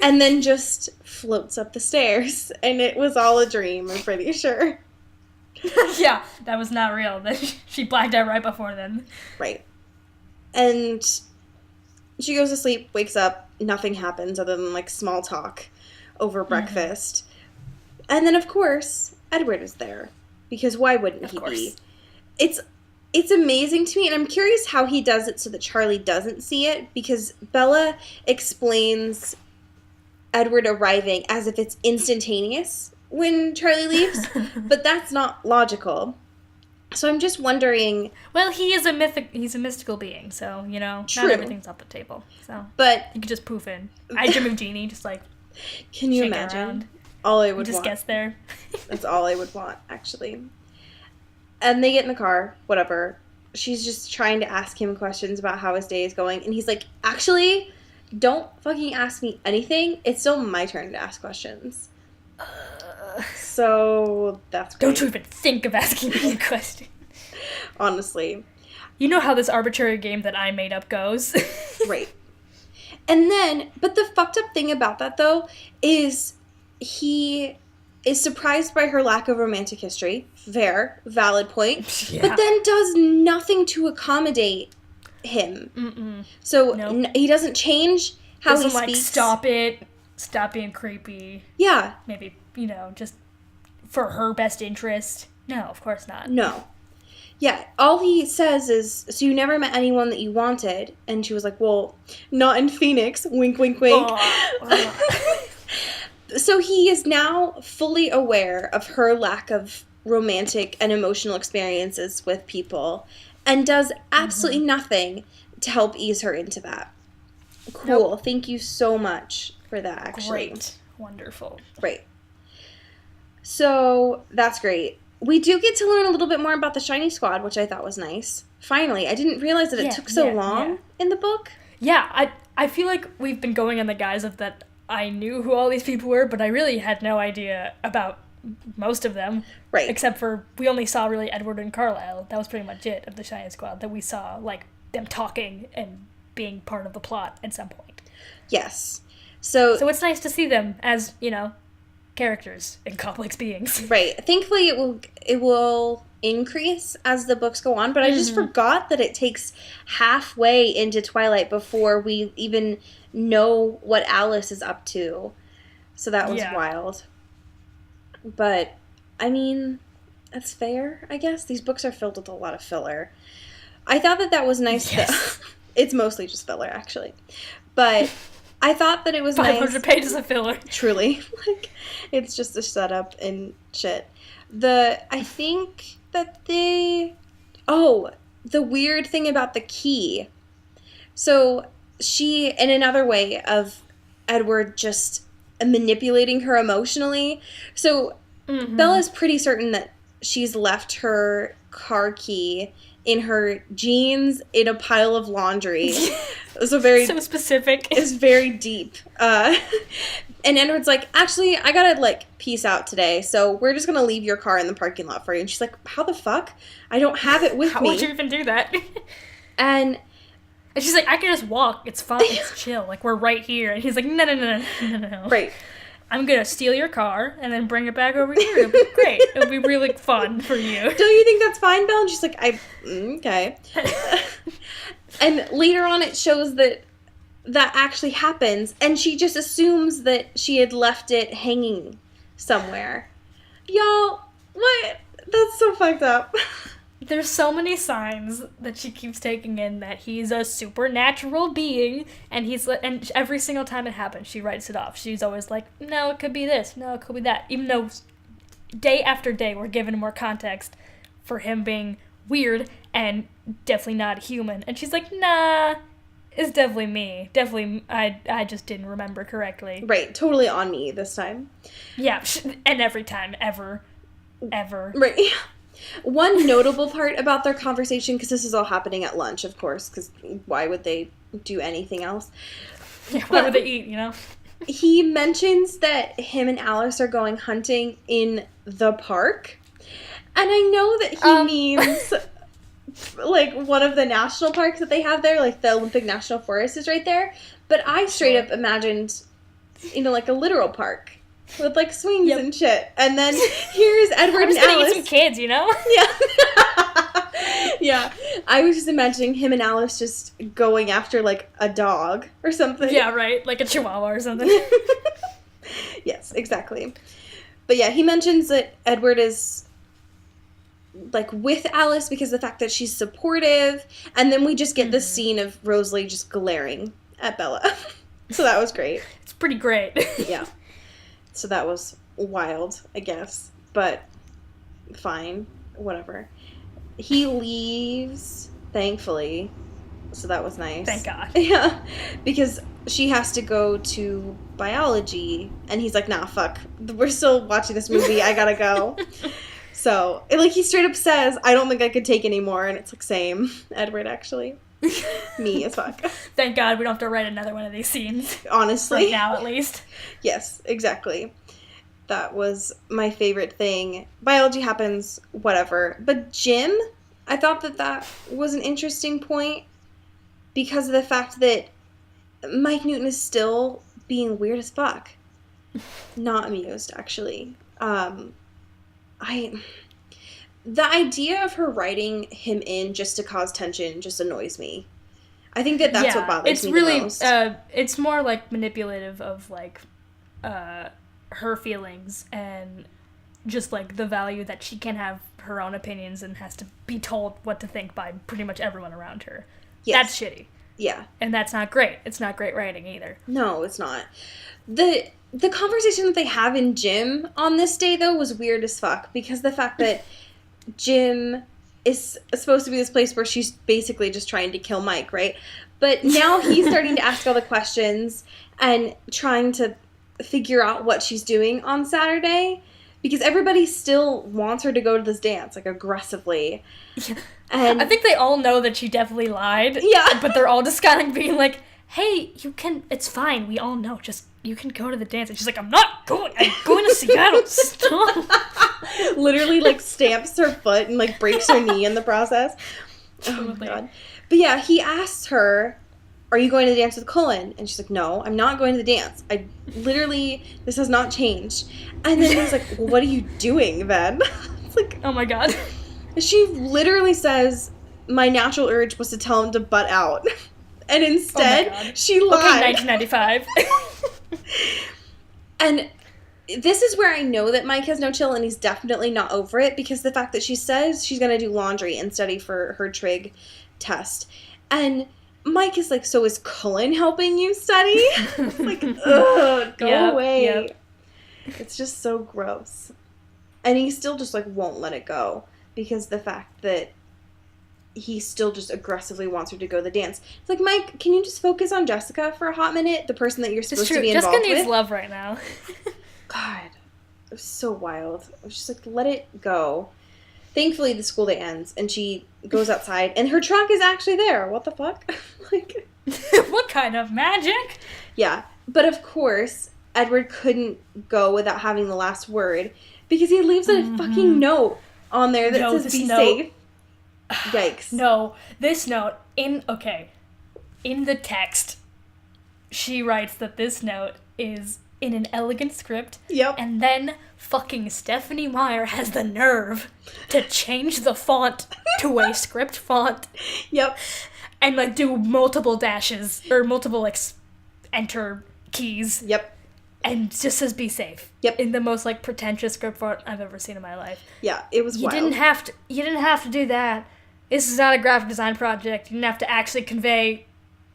S1: And then just floats up the stairs. And it was all a dream, I'm pretty sure.
S2: Yeah, that was not real. She blacked out right before then.
S1: Right. And she goes to sleep, wakes up, nothing happens other than, like, small talk over breakfast. And then, of course, Edward is there. Because why wouldn't he be? It's amazing to me, and I'm curious how he does it so that Charlie doesn't see it, because Bella explains Edward arriving as if it's instantaneous when Charlie leaves, but that's not logical. So I'm just wondering...
S2: Well, he's a mystical being, so, you know,
S1: True.
S2: Not everything's off the table. So,
S1: but
S2: you could just poof in. I dream of Genie, just like...
S1: Can you imagine?
S2: Around.
S1: All I would
S2: just
S1: want.
S2: Gets there.
S1: That's all I would want, actually. And they get in the car, whatever. She's just trying to ask him questions about how his day is going. And he's like, actually, don't fucking ask me anything. It's still my turn to ask questions. So, that's great.
S2: Don't you even think of asking me a question.
S1: Honestly.
S2: You know how this arbitrary game that I made up goes.
S1: Right. And then, but the fucked up thing about that, though, is he is surprised by her lack of romantic history. Fair, valid point. Yeah. But then does nothing to accommodate him. Mm-mm. So he doesn't change how he speaks.
S2: Stop it. Stop being creepy.
S1: Yeah.
S2: Maybe, you know, just for her best interest. No, of course not.
S1: No. Yeah, all he says is, so you never met anyone that you wanted? And she was like, well, not in Phoenix. Wink, wink, wink. So he is now fully aware of her lack of romantic and emotional experiences with people and does absolutely nothing to help ease her into that. Cool. Nope. Thank you so much for that, actually.
S2: Great. Wonderful.
S1: Right. So that's great. We do get to learn a little bit more about the Shiny Squad, which I thought was nice. Finally. I didn't realize that it took so long in the book.
S2: Yeah, I feel like we've been going on the guise of that I knew who all these people were, but I really had no idea about most of them.
S1: Right.
S2: Except for, we only saw really Edward and Carlisle. That was pretty much it of the Shiny Squad, that we saw, like, them talking and being part of the plot at some point.
S1: Yes. So
S2: it's nice to see them as, you know, characters and complex beings.
S1: Right. Thankfully, it will increase as the books go on, but I just forgot that it takes halfway into Twilight before we even know what Alice is up to. So that was wild. But, I mean, that's fair, I guess. These books are filled with a lot of filler. I thought that was nice. Yes. It's mostly just filler, actually. But I thought that it was
S2: 500 pages of filler.
S1: Truly. Like, it's just a setup and shit. I think that the weird thing about the key. So she, in another way of Edward just manipulating her emotionally. So Bella's pretty certain that she's left her car key in her jeans in a pile of laundry. So
S2: specific.
S1: It's very deep. And Edward's like, actually, I gotta, like, peace out today, so we're just gonna leave your car in the parking lot for you. And she's like, how the fuck? I don't have it with me.
S2: How would you even do that?
S1: And
S2: she's like, I can just walk. It's fine. It's chill. Like, we're right here. And he's like, no.
S1: Right.
S2: I'm gonna steal your car and then bring it back over here. It'll be great. It'll be really fun for you.
S1: Don't you think that's fine, Belle? And she's like, okay. And later on it shows that that actually happens, and she just assumes that she had left it hanging somewhere. Y'all, what? That's so fucked up.
S2: There's so many signs that she keeps taking in that he's a supernatural being, and and every single time it happens, she writes it off. She's always like, no, it could be this, no, it could be that. Even though day after day we're given more context for him being weird and definitely not human. And she's like, nah, it's definitely me. Definitely, I just didn't remember correctly.
S1: Right, totally on me this time.
S2: Yeah, and every time, ever.
S1: Right. One notable part about their conversation, because this is all happening at lunch, of course, because why would they do anything else?
S2: Yeah, why would they eat, you know?
S1: He mentions that him and Alice are going hunting in the park. And I know that he means, like, one of the national parks that they have there, like the Olympic National Forest is right there. But I straight up imagined, like a literal park. With, like, swings and shit. And then here's Edward and Alice.
S2: I'm just gonna eat some kids, you know?
S1: Yeah. Yeah. I was just imagining him and Alice just going after, like, a dog or something.
S2: Yeah, right. Like a chihuahua or something.
S1: Yes, exactly. But yeah, he mentions that Edward is, like, with Alice because of the fact that she's supportive. And then we just get this scene of Rosalie just glaring at Bella. So that was great.
S2: It's pretty great.
S1: Yeah. So that was wild, I guess. But fine. Whatever. He leaves, thankfully. So that was nice.
S2: Thank God.
S1: Yeah. Because she has to go to biology. And he's like, nah, fuck. We're still watching this movie. I gotta go. So, like, he straight up says, I don't think I could take anymore. And it's like, same. Edward, actually. Me as fuck.
S2: Thank God we don't have to write another one of these scenes.
S1: Honestly.
S2: Right now, at least.
S1: Yes, exactly. That was my favorite thing. Biology happens, whatever. But Jim, I thought that was an interesting point because of the fact that Mike Newton is still being weird as fuck. Not amused, actually. The idea of her writing him in just to cause tension just annoys me. I think that's what bothers me the most.
S2: It's more, like, manipulative of, like, her feelings and just, like, the value that she can have her own opinions and has to be told what to think by pretty much everyone around her. Yes. That's shitty.
S1: Yeah.
S2: And that's not great. It's not great writing either.
S1: No, it's not. The conversation that they have in gym on this day, though, was weird as fuck because the fact that Jim is supposed to be this place where she's basically just trying to kill Mike, right? But now he's starting to ask all the questions and trying to figure out what she's doing on Saturday because everybody still wants her to go to this dance, like, aggressively.
S2: Yeah.
S1: And
S2: I think they all know that she definitely lied.
S1: Yeah.
S2: But they're all just kind of being like, hey, it's fine. We all know. Just, you can go to the dance. And she's like, I'm not going. I'm going to Seattle. Stop.
S1: Literally, like, stamps her foot and, like, breaks her knee in the process. Oh, my God. But, yeah, he asks her, are you going to the dance with Cullen? And she's like, no, I'm not going to the dance. This has not changed. And then he's like, well, what are you doing then? It's like,
S2: oh, my God.
S1: She literally says, my natural urge was to tell him to butt out. And instead, she lied.
S2: Okay, 1995.
S1: And this is where I know that Mike has no chill and he's definitely not over it because the fact that she says she's going to do laundry and study for her trig test. And Mike is like, so is Cullen helping you study? Like, ugh, go away. Yep. It's just so gross. And he still just, like, won't let it go because the fact that he still just aggressively wants her to go to the dance. It's like, Mike, can you just focus on Jessica for a hot minute? The person that you're supposed to be involved with?
S2: Jessica needs love right now.
S1: God, it was so wild. I was just like, let it go. Thankfully, the school day ends, and she goes outside, and her trunk is actually there. What the fuck? Like,
S2: what kind of magic?
S1: Yeah, but of course, Edward couldn't go without having the last word, because he leaves a fucking note on there that says, be safe. Yikes.
S2: No, this note, in the text, she writes that this note is in an elegant script.
S1: Yep.
S2: And then fucking Stephanie Meyer has the nerve to change the font to a script font.
S1: Yep.
S2: and, like, do multiple dashes, or multiple, like, enter keys.
S1: Yep.
S2: And just says be safe.
S1: Yep.
S2: In the most, like, pretentious script font I've ever seen in my life.
S1: Yeah, it was wild.
S2: You didn't have to do that. This is not a graphic design project. You didn't have to actually convey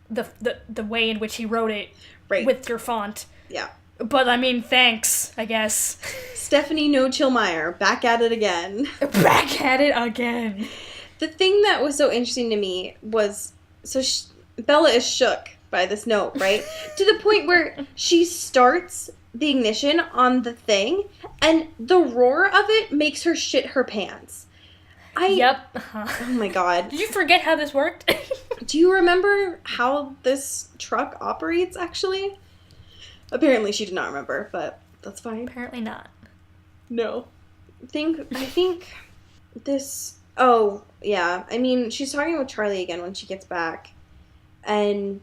S2: the way in which he wrote it with your font.
S1: Yeah.
S2: But, I mean, thanks, I guess.
S1: Stephanie No Chill Meyer, back at it again.
S2: Back at it again.
S1: The thing that was so interesting to me was, so Bella is shook by this note, right? To the point where she starts the ignition on the thing, and the roar of it makes her shit her pants.
S2: Yep.
S1: Oh my god.
S2: Did you forget how this worked?
S1: Do you remember how this truck operates, actually? Apparently she did not remember, but that's fine.
S2: Apparently not.
S1: No. I think this... Oh, yeah. I mean, she's talking with Charlie again when she gets back. And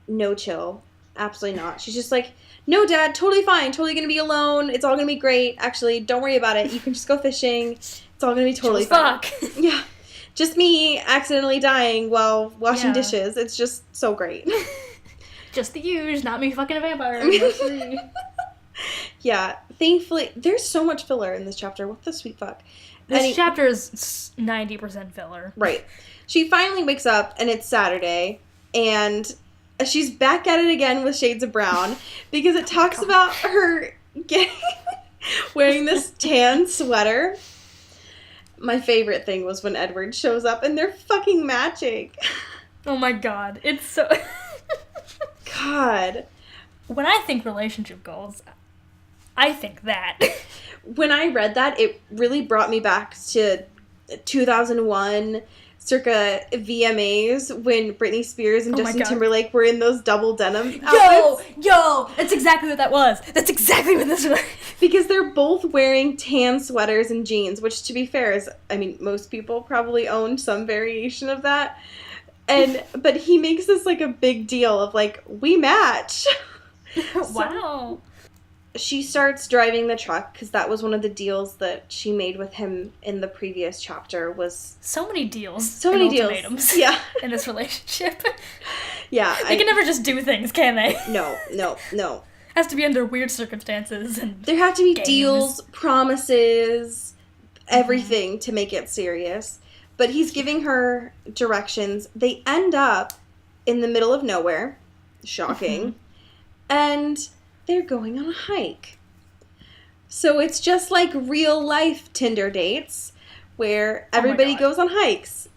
S1: no chill. Absolutely not. She's just like, no, Dad, totally fine. Totally gonna be alone. It's all gonna be great. Actually, don't worry about it. You can just go fishing. It's all gonna be totally fine.
S2: Fuck.
S1: Yeah. Just me accidentally dying while washing dishes. It's just so great.
S2: Just the usual, not me fucking a vampire.
S1: Yeah. Thankfully, there's so much filler in this chapter. What the sweet fuck?
S2: This chapter is 90% filler.
S1: Right. She finally wakes up, and it's Saturday, and she's back at it again with Shades of Brown, because it talks about her wearing this tan sweater. My favorite thing was when Edward shows up, and they're fucking matching.
S2: Oh my god. It's so...
S1: God.
S2: When I think relationship goals, I think that.
S1: When I read that, it really brought me back to 2001, circa VMAs, when Britney Spears and Justin Timberlake were in those double denim outfits.
S2: Yo! That's exactly what that was. That's exactly what this was.
S1: Because they're both wearing tan sweaters and jeans, which, to be fair, is, I mean, most people probably own some variation of that. But he makes this, like, a big deal of, like, we match.
S2: Wow.
S1: She starts driving the truck, because that was one of the deals that she made with him in the previous chapter, was...
S2: So many deals.
S1: So many deals.
S2: Ultimatums.
S1: Yeah.
S2: In this relationship.
S1: Yeah.
S2: They can never just do things, can they?
S1: No.
S2: Has to be under weird circumstances. And
S1: there have to be
S2: games.
S1: deals, promises, everything to make it serious. But he's giving her directions. They end up in the middle of nowhere. Shocking. And they're going on a hike. So it's just like real life Tinder dates where everybody goes on hikes.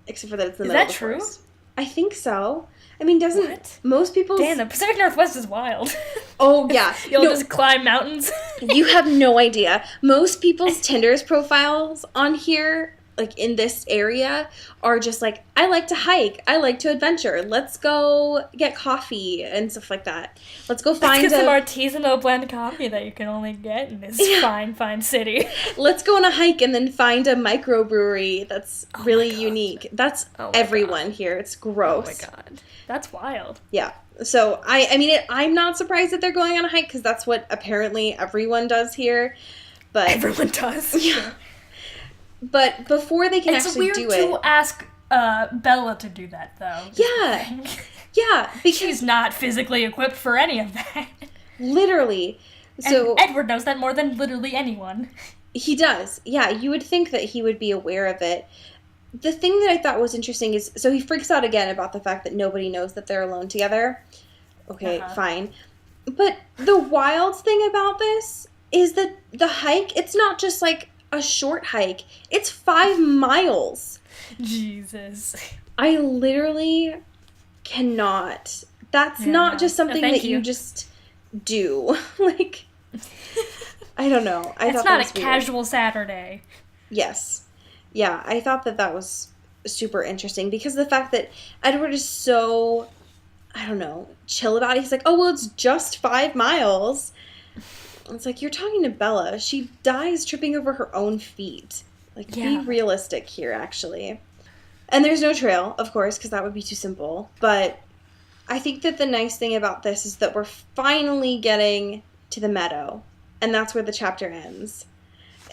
S1: Except for that it's in the middle of the forest. Is that true? I think so. I mean, doesn't most people...
S2: Damn, the Pacific Northwest is wild.
S1: Oh, yeah.
S2: You'll just climb mountains.
S1: You have no idea. Most people's Tinder's profiles on here, like in this area, are just like, I like to hike. I like to adventure. Let's go get coffee and stuff like that. Let's go find
S2: some artisanal blend coffee that you can only get in this fine city. Let's
S1: go on a hike and then find a microbrewery that's really unique. That's everyone here. It's gross.
S2: Oh my god. That's wild.
S1: Yeah. So, I mean, I'm not surprised that they're going on a hike, because that's what apparently everyone does here. But
S2: everyone does.
S1: Yeah. But before they can actually do it...
S2: It's weird to ask Bella to do that, though.
S1: Yeah. Yeah. Because
S2: she's not physically equipped for any of that.
S1: Literally. So
S2: and Edward knows that more than literally anyone.
S1: He does. Yeah, you would think that he would be aware of it. The thing that I thought was interesting is... So he freaks out again about the fact that nobody knows that they're alone together. Okay, fine. But the wild thing about this is that the hike, it's not just like a short hike. It's 5 miles.
S2: Jesus.
S1: I literally cannot. That's not just something that you just do. Like, I don't know.
S2: It's not a casual Saturday.
S1: Yes. Yeah, I thought that was super interesting, because the fact that Edward is so, I don't know, chill about it. He's like, oh, well, it's just 5 miles. It's like, you're talking to Bella. She dies tripping over her own feet. Like, be realistic here, actually. And there's no trail, of course, because that would be too simple. But I think that the nice thing about this is that we're finally getting to the meadow. And that's where the chapter ends.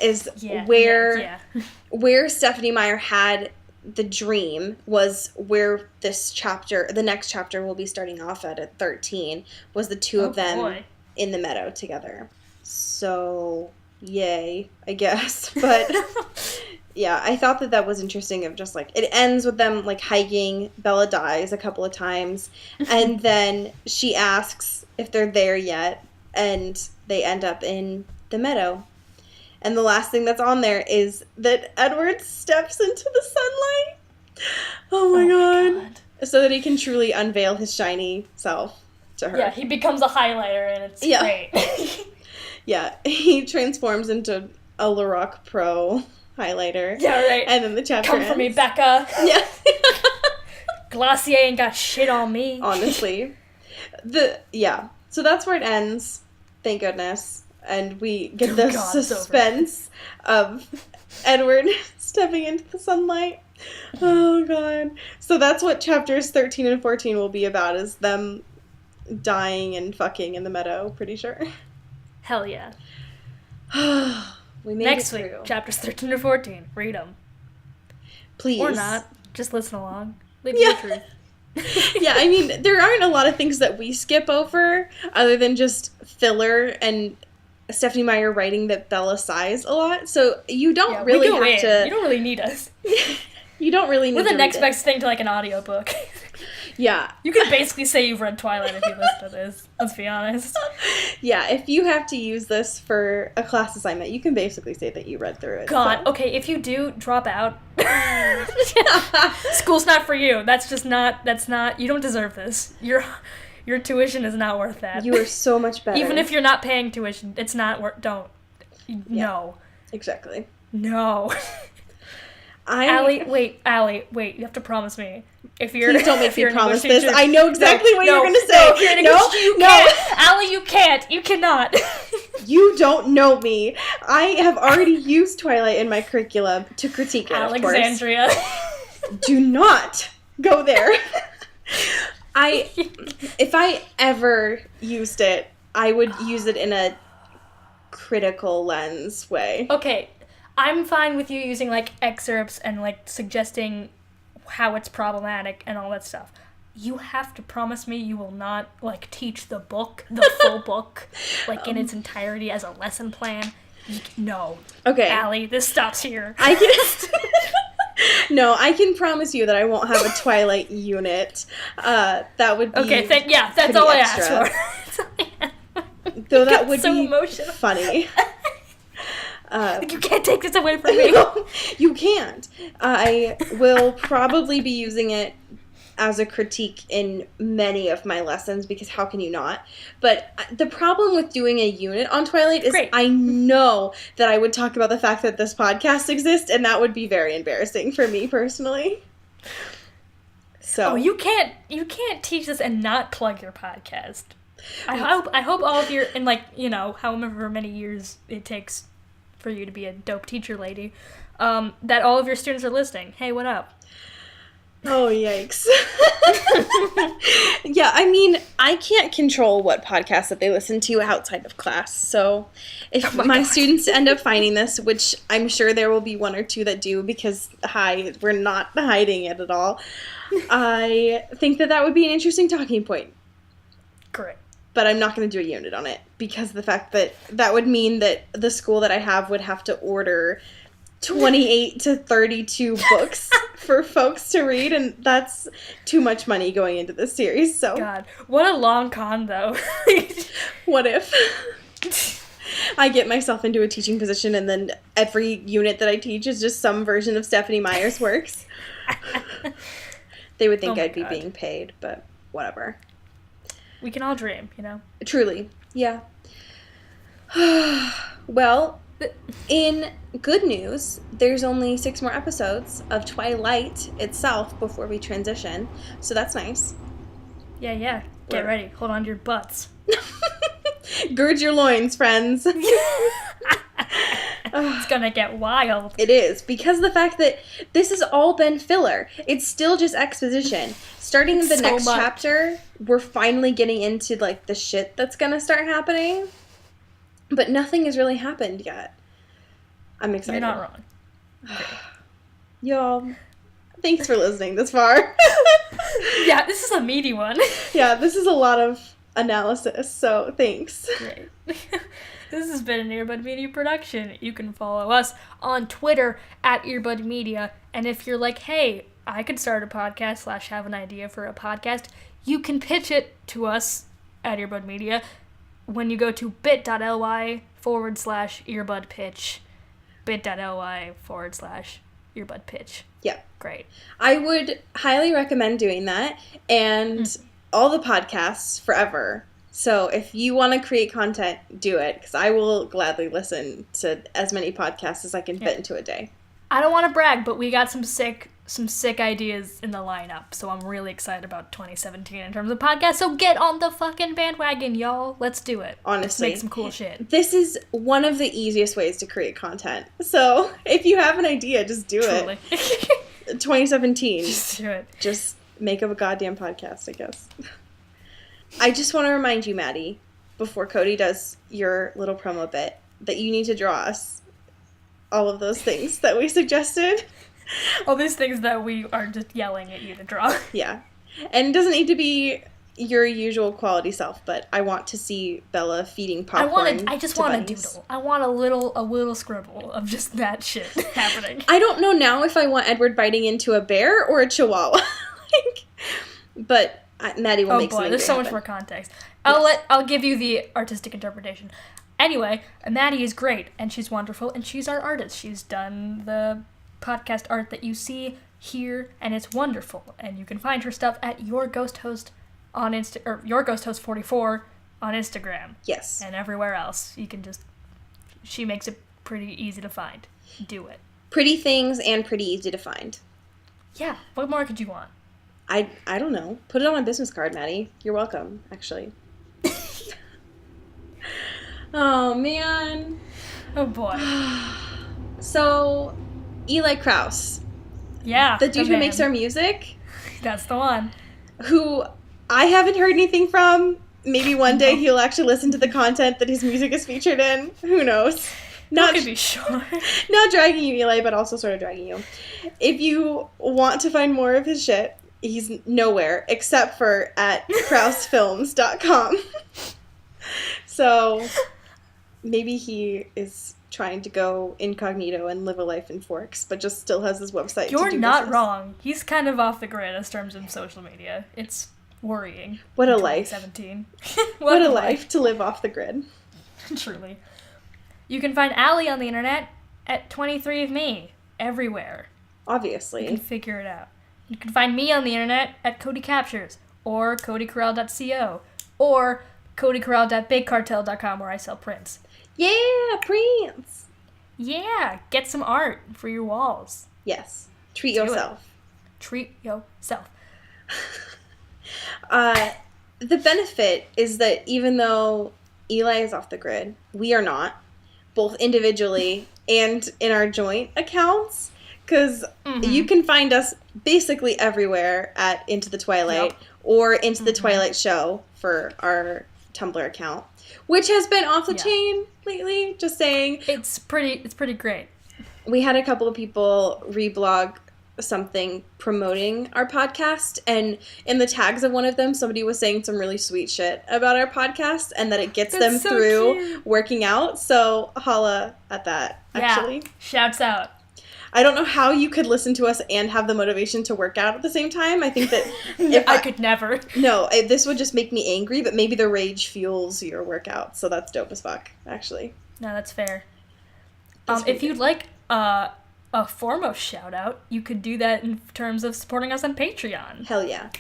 S1: Is where Stephanie Meyer had the dream was where the next chapter will be starting off at 13, was the two of them in the meadow together. So, yay, I guess. But, yeah, I thought that was interesting of just, like, it ends with them, like, hiking. Bella dies a couple of times. And then she asks if they're there yet, and they end up in the meadow. And the last thing that's on there is that Edward steps into the sunlight. Oh my god. So that he can truly unveil his shiny self to her.
S2: Yeah, he becomes a highlighter, and it's great.
S1: Yeah, he transforms into a Lorac Pro highlighter.
S2: Yeah, right.
S1: And then the chapter
S2: Come
S1: ends.
S2: for me, Becca.
S1: Yeah.
S2: Glossier ain't got shit on me.
S1: Honestly. So that's where it ends. Thank goodness. And we get the suspense of Edward stepping into the sunlight. Oh, God. So that's what chapters 13 and 14 will be about, is them dying and fucking in the meadow, pretty sure.
S2: Hell yeah.
S1: We made
S2: Next
S1: it through.
S2: week, chapters 13 or 14. Read them.
S1: Please.
S2: Or not. Just listen along. Leave your truth.
S1: Yeah, I mean, there aren't a lot of things that we skip over other than just filler and Stephanie Meyer writing that Bella sighs a lot. So you don't really have to...
S2: You don't really need us.
S1: You don't really need
S2: We're
S1: to
S2: the next
S1: read
S2: best thing to, like, an audiobook.
S1: Yeah.
S2: You could basically say you've read Twilight if you listen to this. Let's be honest.
S1: Yeah, if you have to use this for a class assignment, you can basically say that you read through it.
S2: God, okay, if you do, drop out. School's not for you. That's not, you don't deserve this. Your tuition is not worth that.
S1: You are so much better.
S2: Even if you're not paying tuition, it's not worth, don't. No.
S1: Exactly.
S2: No. Allie, wait, you have to promise me.
S1: Please don't make me promise this. I know exactly what you're going to say.
S2: You can't. Allie, you can't. You cannot.
S1: You don't know me. I have already used Twilight in my curriculum to critique it,
S2: Alexandria.
S1: of course. Do not go there. If I ever used it, I would use it in a critical lens way.
S2: Okay. I'm fine with you using, like, excerpts and, like, suggesting how it's problematic and all that stuff. You have to promise me you will not, like, teach the book, the full book, like, in its entirety as a lesson plan. No.
S1: Okay.
S2: Allie, this stops here.
S1: No, I can promise you that I won't have a Twilight unit. That would be
S2: that's all extra. I asked for.
S1: Though that would be emotional. Funny.
S2: You can't take this away from me.
S1: No, you can't. I will probably be using it as a critique in many of my lessons, because how can you not? But the problem with doing a unit on Twilight is I know that I would talk about the fact that this podcast exists, and that would be very embarrassing for me personally. So
S2: you can't teach this and not plug your podcast. I hope all of your, in, like, you know, however many years it takes for you to be a dope teacher lady, that all of your students are listening. Hey, what up?
S1: Oh, yikes. Yeah, I mean, I can't control what podcasts that they listen to outside of class, so if my students end up finding this, which I'm sure there will be one or two that do, because, we're not hiding it at all, I think that would be an interesting talking point.
S2: Correct.
S1: But I'm not going to do a unit on it, because the fact that would mean that the school that I have would have to order 28 to 32 books for folks to read, and that's too much money going into this series. So
S2: God, what a long con, though.
S1: What if I get myself into a teaching position and then every unit that I teach is just some version of Stephanie Meyer's works? They would think I'd be being paid, but whatever.
S2: We can all dream, you know?
S1: Truly. Yeah. Well, in good news, there's only 6 more episodes of Twilight itself before we transition, so that's nice.
S2: Yeah. Get ready. Hold on to your butts.
S1: Gird your loins, friends.
S2: It's gonna get wild.
S1: It is, because the fact that this has all been filler. It's still just exposition. Starting the next chapter, we're finally getting into, like, the shit that's gonna start happening. But nothing has really happened yet. I'm excited.
S2: You're not wrong.
S1: Y'all,
S2: Thanks
S1: for listening this far.
S2: Yeah, this is a meaty one.
S1: Yeah, this is a lot of analysis, so thanks.
S2: Great. This has been an Earbud Media production. You can follow us on Twitter at Earbud Media. And if you're like, hey, I could start a podcast / have an idea for a podcast, you can pitch it to us at Earbud Media when you go to bit.ly/earbud pitch. bit.ly/earbud pitch.
S1: Yeah.
S2: Great.
S1: I would highly recommend doing that, and all the podcasts forever. So if you want to create content, do it, because I will gladly listen to as many podcasts as I can fit into a day.
S2: I don't want to brag, but we got some sick ideas in the lineup, so I'm really excited about 2017 in terms of podcasts. So get on the fucking bandwagon, y'all. Let's do it.
S1: Honestly.
S2: Let's make some cool shit.
S1: This is one of the easiest ways to create content. So if you have an idea, just do it. 2017.
S2: Just do it.
S1: Just make up a goddamn podcast, I guess. I just want to remind you, Maddie, before Cody does your little promo bit, that you need to draw us all of those things that we suggested.
S2: All these things that we are just yelling at you to draw.
S1: Yeah. And it doesn't need to be your usual quality self, but I want to see Bella feeding popcorn.
S2: I just want a doodle. I want a little scribble of just that shit happening.
S1: I don't know now if I want Edward biting into a bear or a chihuahua. But Maddie will make something.
S2: There's so much more context. I'll give you the artistic interpretation. Anyway, Maddie is great, and she's wonderful, and she's our artist. She's done the podcast art that you see here, and it's wonderful. And you can find her stuff at Your Ghost Host on Your Ghost Host 44 on Instagram.
S1: Yes.
S2: And everywhere else. You can she makes it pretty easy to find. Do it.
S1: Pretty things and pretty easy to find.
S2: Yeah. What more could you want?
S1: I don't know. Put it on a business card, Maddie. You're welcome, actually. Oh, man.
S2: Oh, boy.
S1: So, Eli Krauss.
S2: Yeah.
S1: The dude who makes our music.
S2: That's the one.
S1: Who I haven't heard anything from. Maybe one day he'll actually listen to the content that his music is featured in. Who knows?
S2: Not to be sure.
S1: Not dragging you, Eli, but also sort of dragging you. If you want to find more of his shit, he's nowhere except for at KraussFilms.com. So maybe he is trying to go incognito and live a life in Forks, but just still has his website.
S2: You're not wrong. He's kind of off the grid in terms of social media. It's worrying.
S1: What a life.
S2: 2017.
S1: What a life to live off the grid.
S2: Truly. You can find Allie on the internet at 23andMe everywhere.
S1: Obviously.
S2: You can figure it out. You can find me on the internet at Cody Captures or CodyCorral.co or CodyCorral.BigCartel.com where I sell prints.
S1: Yeah, prints.
S2: Yeah, get some art for your walls.
S1: Yes. Treat yourself.
S2: Treat yourself.
S1: The benefit is that even though Eli is off the grid, we are not, both individually and in our joint accounts, because you can find us basically everywhere at Into the Twilight or Into the Twilight Show for our Tumblr account, which has been off the chain lately, just saying.
S2: It's pretty great.
S1: We had a couple of people reblog something promoting our podcast, and in the tags of one of them, somebody was saying some really sweet shit about our podcast and that it gets them
S2: so
S1: through
S2: cute.
S1: Working out. So holla at that, actually.
S2: Yeah, shouts out.
S1: I don't know how you could listen to us and have the motivation to work out at the same time. I think that if
S2: I could never.
S1: No, this would just make me angry, but maybe the rage fuels your workout, so that's dope as fuck, actually.
S2: No, that's fair. If you'd like a foremost shout out, you could do that in terms of supporting us on Patreon.
S1: Hell yeah.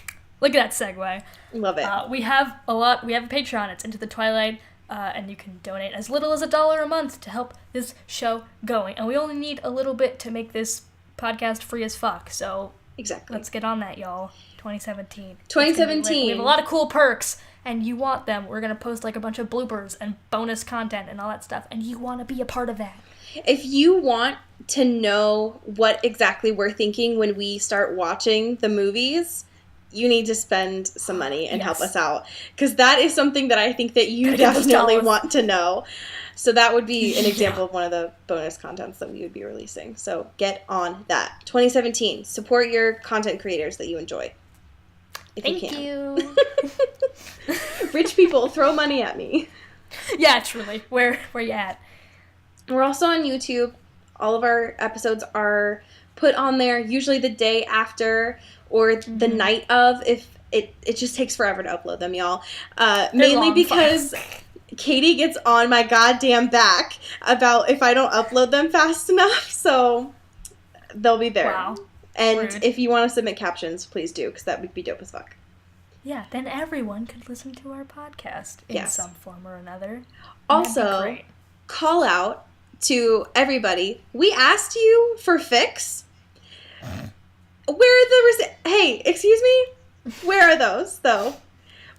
S2: Look at that segue.
S1: Love it.
S2: We have a Patreon. It's Into the Twilight. And you can donate as little as $1 a month to help this show going. And we only need a little bit to make this podcast free as fuck. So
S1: exactly,
S2: let's get on that, y'all. 2017.
S1: 2017.
S2: We have a lot of cool perks, and you want them. We're going to post like a bunch of bloopers and bonus content and all that stuff, and you want to be a part of that.
S1: If you want to know what exactly we're thinking when we start watching the movies, you need to spend some money and help
S2: Yes.
S1: us out. Because that is something that I think that you
S2: Gotta get those
S1: definitely
S2: dollars.
S1: want to know. So that would be an
S2: Yeah.
S1: example of one of the bonus contents that we would be releasing. So get on that. 2017, support your content creators that you enjoy. If
S2: Thank
S1: you can.
S2: you.
S1: Rich people, throw money at me.
S2: Yeah, truly. Where you at?
S1: We're also on YouTube. All of our episodes are put on there, usually the day after or the night of, if it just takes forever to upload them, y'all. Mainly
S2: long
S1: because Katie gets on my goddamn back about if I don't upload them fast enough, so they'll be there.
S2: Wow.
S1: And
S2: Rude.
S1: if you want to submit captions, please do, because that would be dope as fuck.
S2: Yeah, then everyone could listen to our podcast in
S1: Yes.
S2: some form or another.
S1: Also,
S2: That'd be great.
S1: call out to everybody. We asked you for Fix. Where are the Hey, excuse me? Where are those, though?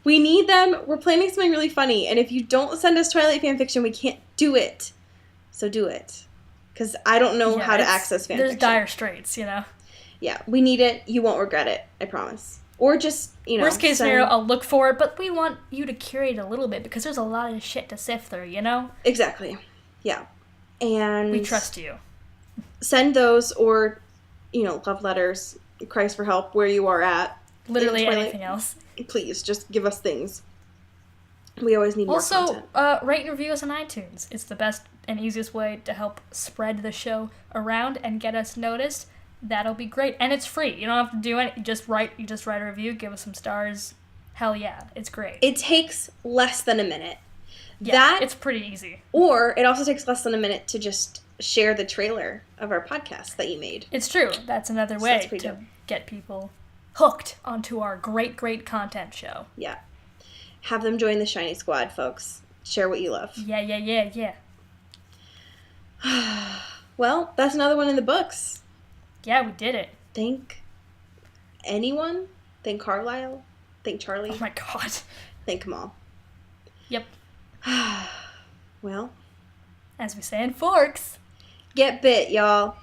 S1: We need them. We're planning something really funny, and if you don't send us Twilight fanfiction, we can't do it. So do it. Because I don't know
S2: Yeah,
S1: how to
S2: it's-
S1: access fanfiction.
S2: There's dire straits, you know.
S1: Yeah, we need it. You won't regret it. I promise. Or just,
S2: Worst case scenario, I'll look for it, but we want you to curate a little bit because there's a lot of shit to sift through, you know?
S1: Exactly. Yeah. And
S2: We trust you.
S1: send those or, love letters, cries for help, where you are at.
S2: Literally
S1: Twilight.
S2: anything else.
S1: Please, just give us things. We always need more
S2: Also,
S1: content.
S2: rate and review us on iTunes. It's the best and easiest way to help spread the show around and get us noticed. That'll be great. And it's free. You don't have to do anything. You just write a review, give us some stars. Hell yeah. It's great.
S1: It takes less than a minute.
S2: Yeah, it's pretty easy.
S1: Or it also takes less than a minute to just share the trailer of our podcast that you made.
S2: It's true. That's another
S1: So
S2: way
S1: that's pretty
S2: to
S1: dope.
S2: get people hooked onto our great, great content show.
S1: Yeah. Have them join the Shiny Squad, folks. Share what you love.
S2: Yeah.
S1: Well, that's another one in the books.
S2: Yeah, we did it.
S1: Thank anyone. Thank Carlisle. Thank Charlie.
S2: Oh my god.
S1: Thank Kamal.
S2: Yep.
S1: Well,
S2: As we say in Forks.
S1: get bit, y'all.